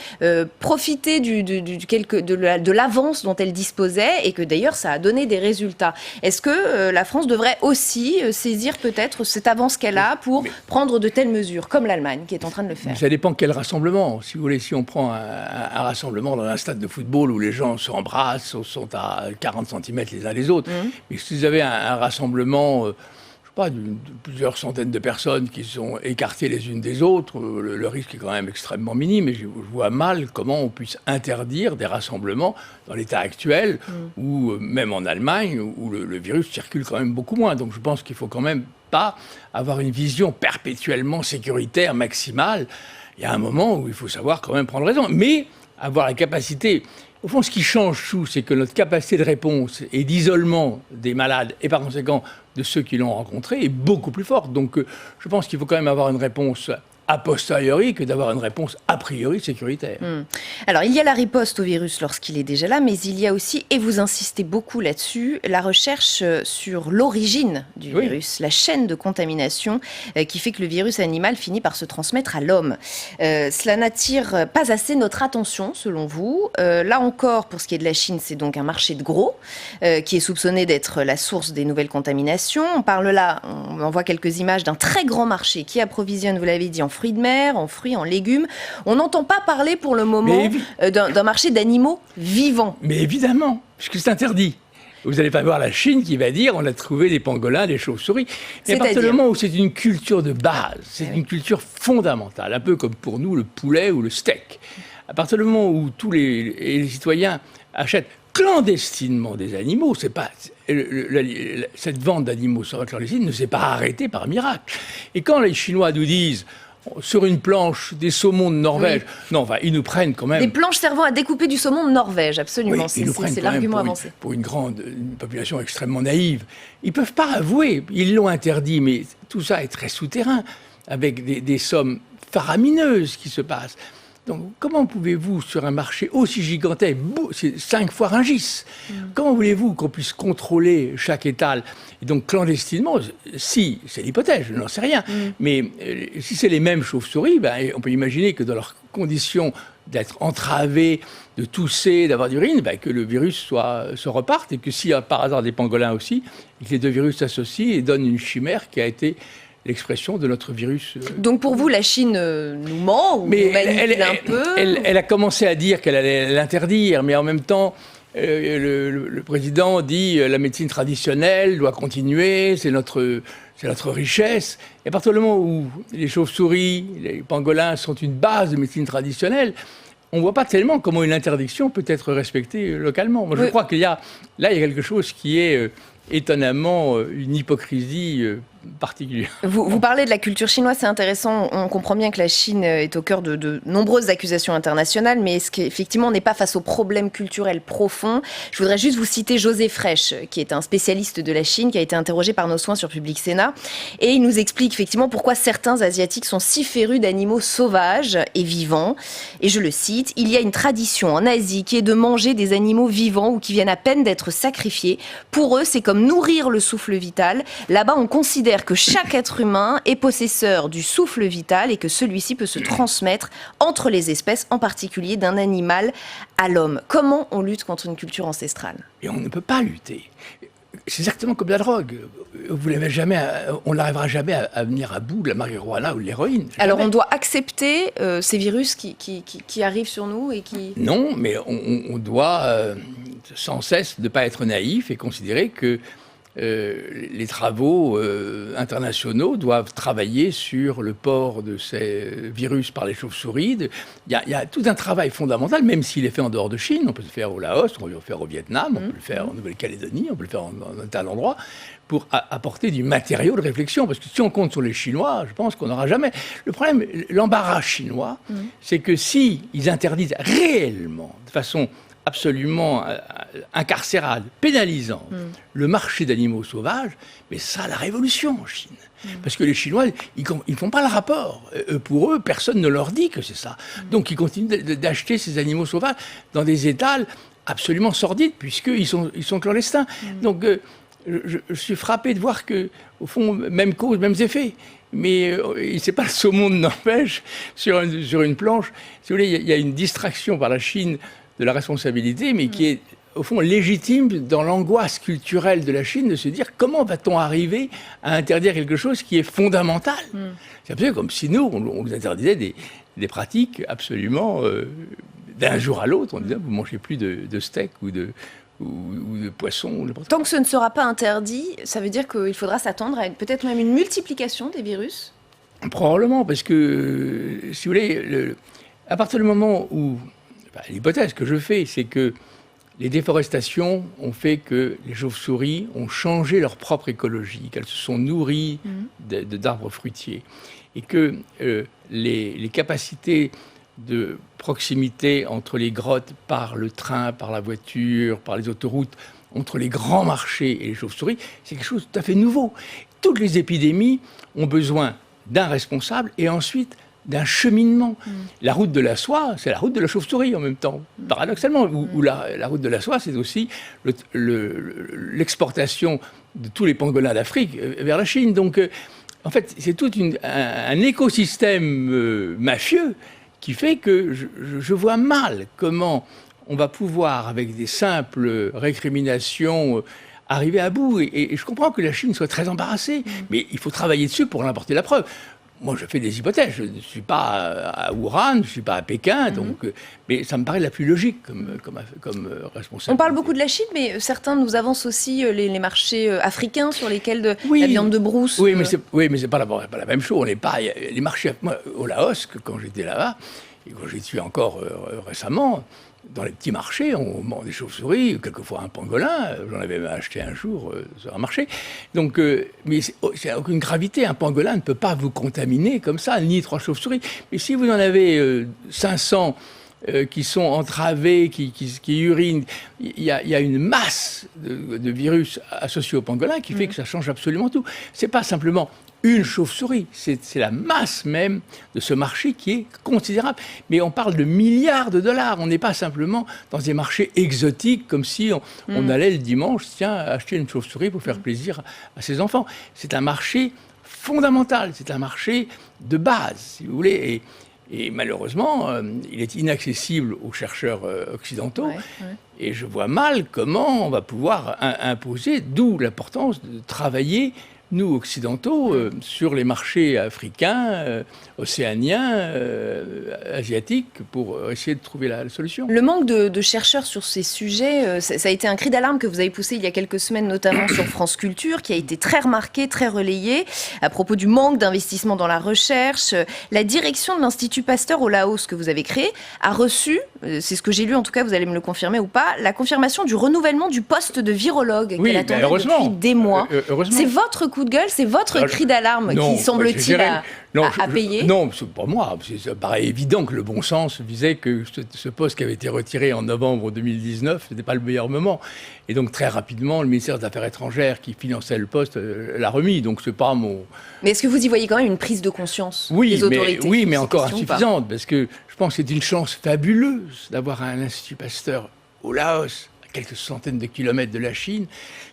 A: profité de l'avance dont elle disposait et que d'ailleurs ça a donné des résultats. Est-ce que la France devrait aussi saisir peut-être cette avance qu'elle a pour prendre de telles mesures, comme l'Allemagne qui est en train de le faire?
G: Ça dépend quel rassemblement. Si vous voulez, si on prend un rassemblement dans un stade de football où les gens s'embrassent, sont à 40 cm les uns les autres, mais si vous avez un rassemblement, je sais pas, de plusieurs centaines de personnes qui sont écartées les unes des autres, le risque est quand même extrêmement minime, et je vois mal comment on puisse interdire des rassemblements dans l'état actuel, ou même en Allemagne, où le virus circule quand même beaucoup moins. Donc je pense qu'il faut quand même pas avoir une vision perpétuellement sécuritaire maximale. Il y a un moment où il faut savoir quand même prendre raison, mais avoir la capacité. Au fond, ce qui change tout, c'est que notre capacité de réponse et d'isolement des malades, et par conséquent de ceux qui l'ont rencontré, est beaucoup plus forte. Donc je pense qu'il faut quand même avoir une réponse a posteriori que d'avoir une réponse a priori sécuritaire.
A: Alors, il y a la riposte au virus lorsqu'il est déjà là, mais il y a aussi, et vous insistez beaucoup là-dessus, la recherche sur l'origine du virus, la chaîne de contamination qui fait que le virus animal finit par se transmettre à l'homme. Cela n'attire pas assez notre attention, selon vous. Là encore, pour ce qui est de la Chine, c'est donc un marché de gros qui est soupçonné d'être la source des nouvelles contaminations. On parle là, on envoie quelques images d'un très grand marché qui approvisionne, vous l'avez dit, en fruits de mer, en fruits, en légumes. On n'entend pas parler pour le moment d'un marché d'animaux vivants.
G: Mais évidemment, puisque c'est interdit. Vous n'allez pas voir la Chine qui va dire on a trouvé des pangolins, des chauves-souris. Et à partir du moment où c'est une culture de base, c'est une culture fondamentale, un peu comme pour nous le poulet ou le steak. À partir du moment où tous les citoyens achètent clandestinement des animaux, c'est pas cette vente d'animaux clandestine ne s'est pas arrêtée par miracle. Et quand les Chinois nous disent sur une planche des saumons de Norvège, non, enfin, ils nous prennent quand même...
A: Des planches servant à découper du saumon de Norvège, absolument, c'est l'argument avancé.
G: Pour une population extrêmement naïve. Ils ne peuvent pas avouer, ils l'ont interdit, mais tout ça est très souterrain, avec des sommes faramineuses qui se passent. Donc, comment pouvez-vous, sur un marché aussi gigantesque, c'est 5 fois Rungis, comment voulez-vous qu'on puisse contrôler chaque étal? Et donc, clandestinement, si, c'est l'hypothèse, je n'en sais rien, mais si c'est les mêmes chauves-souris, on peut imaginer que dans leurs conditions d'être entravés, de tousser, d'avoir d'urine, que le virus se reparte, et que s'il y a par hasard des pangolins aussi, et que les deux virus s'associent et donnent une chimère qui a été l'expression de notre virus.
A: Donc pour vous, la Chine nous ment ou nous manipule un peu?
G: Elle a commencé à dire qu'elle allait l'interdire, mais en même temps, le président dit la médecine traditionnelle doit continuer, c'est notre richesse. Et à partir du moment où les chauves-souris, les pangolins sont une base de médecine traditionnelle, on ne voit pas tellement comment une interdiction peut être respectée localement. Moi, je crois qu'il y a quelque chose qui est étonnamment une hypocrisie particulière.
A: Vous parlez de la culture chinoise, c'est intéressant. On comprend bien que la Chine est au cœur de nombreuses accusations internationales, mais est-ce qu'effectivement on n'est pas face aux problèmes culturels profonds? Je voudrais juste vous citer José Frêche, qui est un spécialiste de la Chine, qui a été interrogé par Nos Soins sur Public Sénat, et il nous explique effectivement pourquoi certains Asiatiques sont si férus d'animaux sauvages et vivants. Et je le cite, « Il y a une tradition en Asie qui est de manger des animaux vivants ou qui viennent à peine d'être sacrifiés. Pour eux, c'est comme nourrir le souffle vital. Là-bas, on considère que chaque être humain est possesseur du souffle vital et que celui-ci peut se transmettre entre les espèces, en particulier d'un animal à l'homme. » Comment on lutte contre une culture ancestrale?
G: Et on ne peut pas lutter. c'est exactement comme la drogue. On n'arrivera jamais à venir à bout de la marijuana ou de l'héroïne.
A: Alors on doit accepter ces virus qui arrivent sur nous et qui...
G: Non, mais on doit sans cesse ne pas être naïf et considérer que les travaux internationaux doivent travailler sur le port de ces virus par les chauves-souris. Il y a tout un travail fondamental, même s'il est fait en dehors de Chine. On peut le faire au Laos, on peut le faire au Vietnam, on peut le faire en Nouvelle-Calédonie, on peut le faire dans un tas d'endroits, pour apporter du matériau de réflexion. Parce que si on compte sur les Chinois, je pense qu'on n'aura jamais... Le problème, l'embarras chinois, c'est que si ils interdisent réellement, de façon absolument incarcérale, pénalisant le marché d'animaux sauvages, mais ça, la révolution en Chine. Parce que les Chinois, ils ne font pas le rapport. Pour eux, personne ne leur dit que c'est ça. Donc, ils continuent d'acheter ces animaux sauvages dans des étals absolument sordides, puisqu'ils sont clandestins. Donc, je suis frappé de voir que, au fond, même cause, mêmes effets. Mais c'est pas le saumon de Norvège sur une planche. Si vous voulez, il y a une distraction par la Chine de la responsabilité, mais qui est, au fond, légitime dans l'angoisse culturelle de la Chine de se dire comment va-t-on arriver à interdire quelque chose qui est fondamental. C'est un peu comme si nous, on nous interdisait des pratiques absolument d'un jour à l'autre. On disait, vous ne mangez plus de steak ou de poisson.
A: Tant que ce ne sera pas interdit, ça veut dire qu'il faudra s'attendre à peut-être même une multiplication des virus.
G: Probablement, parce que, si vous voulez, à partir du moment où... l'hypothèse que je fais, c'est que les déforestations ont fait que les chauves-souris ont changé leur propre écologie, qu'elles se sont nourries d'arbres fruitiers, et que les capacités de proximité entre les grottes par le train, par la voiture, par les autoroutes, entre les grands marchés et les chauves-souris, c'est quelque chose de tout à fait nouveau. Toutes les épidémies ont besoin d'un responsable et ensuite d'un cheminement. La route de la soie, c'est la route de la chauve-souris en même temps, paradoxalement. Ou la route de la soie, c'est aussi l'exportation de tous les pangolins d'Afrique vers la Chine. Donc, en fait, c'est tout un écosystème mafieux qui fait que je vois mal comment on va pouvoir, avec des simples récriminations, arriver à bout. Et je comprends que la Chine soit très embarrassée, mais il faut travailler dessus pour en apporter la preuve. Moi, je fais des hypothèses. Je ne suis pas à Wuhan, je ne suis pas à Pékin, donc, mais ça me paraît la plus logique comme responsable.
A: On parle beaucoup de la Chine, mais certains nous avancent aussi les marchés africains sur lesquels la viande de brousse...
G: Oui, mais c'est pas la même chose. On n'est pas... Les marchés... Moi, au Laos, quand j'étais là-bas, et quand j'y suis encore récemment... Dans les petits marchés, on vend des chauves-souris, quelquefois un pangolin. J'en avais acheté un jour sur un marché. Donc, mais c'est aucune gravité. Un pangolin ne peut pas vous contaminer comme ça, ni 3 chauves-souris. Mais si vous en avez 500 qui sont entravés, qui urinent, il y a une masse de virus associés au pangolin qui fait que ça change absolument tout. C'est pas simplement une chauve-souris, c'est la masse même de ce marché qui est considérable. Mais on parle de milliards de dollars, on n'est pas simplement dans des marchés exotiques comme si on allait le dimanche, acheter une chauve-souris pour faire plaisir à ses enfants. C'est un marché fondamental, c'est un marché de base, si vous voulez, et malheureusement, il est inaccessible aux chercheurs occidentaux, et je vois mal comment on va pouvoir imposer, d'où l'importance de travailler nous, occidentaux, sur les marchés africains, océaniens, asiatiques, pour essayer de trouver la solution.
A: Le manque de chercheurs sur ces sujets, ça a été un cri d'alarme que vous avez poussé il y a quelques semaines, notamment sur France Culture, qui a été très remarqué, très relayé, à propos du manque d'investissement dans la recherche. La direction de l'Institut Pasteur au Laos, que vous avez créé, a reçu, c'est ce que j'ai lu, en tout cas, vous allez me le confirmer ou pas, la confirmation du renouvellement du poste de virologue qu'elle attendait depuis des mois. C'est votre coup de gueule, c'est votre cri d'alarme qui, semble-t-il, a payé.
G: Non, c'est pas moi. Ça paraît évident que le bon sens visait que ce poste qui avait été retiré en novembre 2019, ce n'était pas le meilleur moment. Et donc, très rapidement, le ministère des Affaires étrangères qui finançait le poste l'a remis. Donc, c'est pas mon...
A: Mais est-ce que vous y voyez quand même une prise de conscience des autorités?
G: Oui, mais encore insuffisante, parce que je pense que c'est une chance fabuleuse d'avoir un Institut Pasteur au Laos, à quelques centaines de kilomètres de la Chine,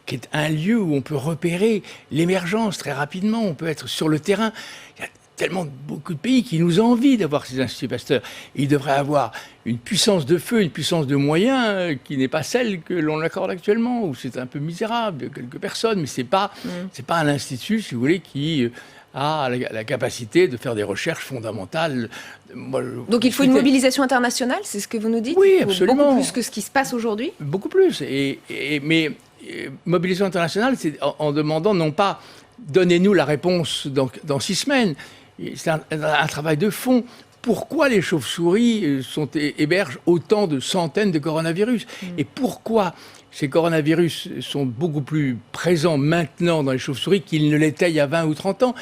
G: qui est un lieu où on peut repérer l'émergence très rapidement, on peut être sur le terrain. Il y a tellement beaucoup de pays qui nous envient d'avoir ces instituts Pasteur. Ils devraient avoir une puissance de feu, une puissance de moyens qui n'est pas celle que l'on accorde actuellement, où c'est un peu misérable de quelques personnes, mais c'est pas un institut, si vous voulez, qui a la capacité de faire des recherches fondamentales.
A: Donc il faut une mobilisation internationale, c'est ce que vous nous dites?
G: Oui, absolument.
A: Beaucoup plus que ce qui se passe aujourd'hui?
G: Beaucoup plus. Mais mobilisation internationale, c'est en demandant non pas donnez-nous la réponse dans 6 semaines. C'est un travail de fond. Pourquoi les chauves-souris hébergent autant de centaines de coronavirus? Et pourquoi ces coronavirus sont beaucoup plus présents maintenant dans les chauves-souris qu'ils ne l'étaient il y a 20 ou 30 ans?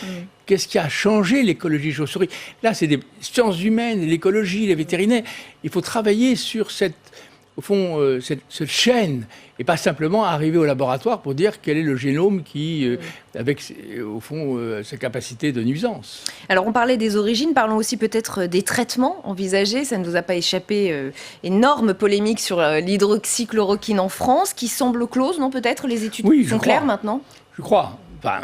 G: Qu'est-ce qui a changé l'écologie des chauves-souris? Là, c'est des sciences humaines, l'écologie, les vétérinaires. Il faut travailler sur cette chaîne, et pas simplement arriver au laboratoire pour dire quel est le génome qui, avec sa capacité de nuisance.
A: Alors on parlait des origines, parlons aussi peut-être des traitements envisagés. Ça ne vous a pas échappé, énorme polémique sur l'hydroxychloroquine en France, qui semble close, non, peut-être? Les études sont claires maintenant?
G: Je crois. Enfin,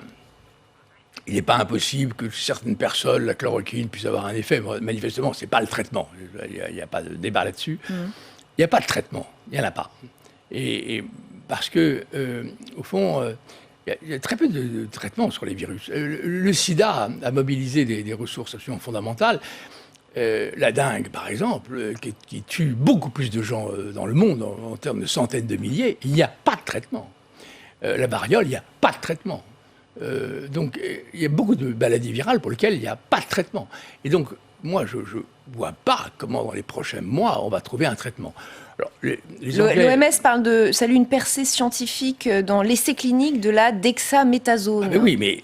G: il n'est pas impossible que certaines personnes, la chloroquine, puisse avoir un effet. Manifestement, ce n'est pas le traitement. Il n'y a pas de débat là-dessus. Il n'y a pas de traitement, il n'y en a pas. Et parce que, au fond, il y a très peu de traitements sur les virus. Le sida a mobilisé des ressources absolument fondamentales. La dengue, par exemple, qui tue beaucoup plus de gens dans le monde, en termes de centaines de milliers, il n'y a pas de traitement. La variole, il n'y a pas de traitement. Donc, il y a beaucoup de maladies virales pour lesquelles il n'y a pas de traitement. Et donc, moi, je ne vois pas comment, dans les prochains mois, on va trouver un traitement.
A: L'OMS salue une percée scientifique dans l'essai clinique de la dexaméthasone.
G: Oui, mais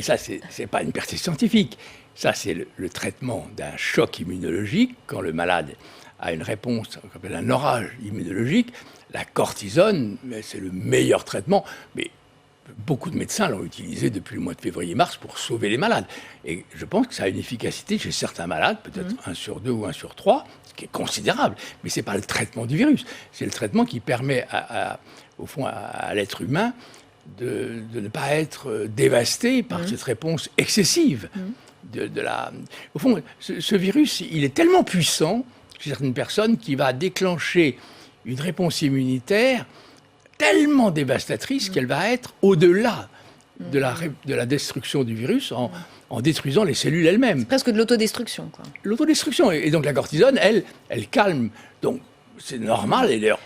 G: ça, c'est pas une percée scientifique. Ça, c'est le traitement d'un choc immunologique, quand le malade a une réponse, qu'on appelle un orage immunologique. La cortisone, c'est le meilleur traitement, mais beaucoup de médecins l'ont utilisé depuis le mois de février-mars pour sauver les malades. Et je pense que ça a une efficacité chez certains malades, peut-être 1 sur 2 ou 1 sur 3, ce qui est considérable. Mais ce n'est pas le traitement du virus. C'est le traitement qui permet, au fond, à l'être humain de ne pas être dévasté par cette réponse excessive. Au fond, ce virus, il est tellement puissant chez certaines personnes qu'il va déclencher une réponse immunitaire tellement dévastatrice qu'elle va être au-delà de la destruction du virus en détruisant les cellules elles-mêmes.
A: C'est presque de l'autodestruction, quoi.
G: L'autodestruction. Et donc la cortisone, elle calme. Donc c'est normal. Et d'ailleurs,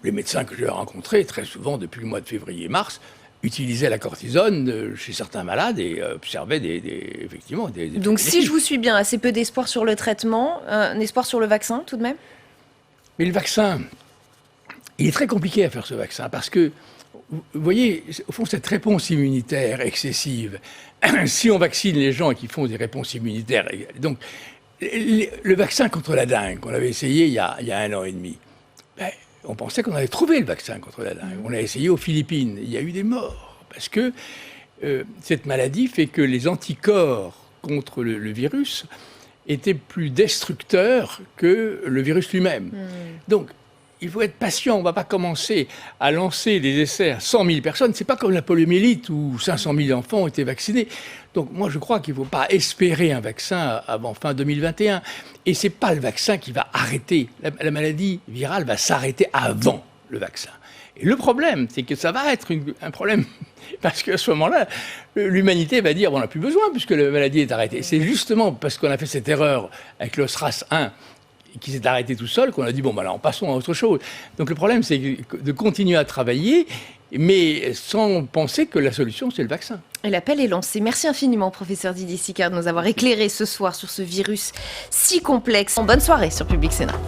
G: les médecins que j'ai rencontrés, très souvent depuis le mois de février-mars, utilisaient la cortisone chez certains malades et observaient effectivement des effets
A: Donc si
G: bénéfiques.
A: je vous suis bien, assez peu d'espoir sur le traitement, un espoir sur le vaccin tout de même?
G: Mais le vaccin, il est très compliqué à faire ce vaccin parce que, vous voyez, au fond, cette réponse immunitaire excessive, si on vaccine les gens qui font des réponses immunitaires, donc le vaccin contre la dengue qu'on avait essayé il y a 1 an et demi, on pensait qu'on avait trouvé le vaccin contre la dengue. On l'a essayé aux Philippines, il y a eu des morts parce que cette maladie fait que les anticorps contre le virus étaient plus destructeurs que le virus lui-même. Donc, il faut être patient, on ne va pas commencer à lancer des essais à 100 000 personnes. Ce n'est pas comme la poliomyélite où 500 000 enfants ont été vaccinés. Donc moi je crois qu'il ne faut pas espérer un vaccin avant fin 2021. Et ce n'est pas le vaccin qui va arrêter. La maladie virale va s'arrêter avant le vaccin. Et le problème, c'est que ça va être un problème, parce qu'à ce moment-là, l'humanité va dire on n'a plus besoin puisque la maladie est arrêtée. C'est justement parce qu'on a fait cette erreur avec le SRAS 1 qui s'est arrêté tout seul, qu'on a dit, bon, alors passons à autre chose. Donc le problème, c'est de continuer à travailler, mais sans penser que la solution, c'est le vaccin.
A: Et l'appel est lancé. Merci infiniment, professeur Didier Sicard, de nous avoir éclairé ce soir sur ce virus si complexe. Bonne soirée sur Public Sénat.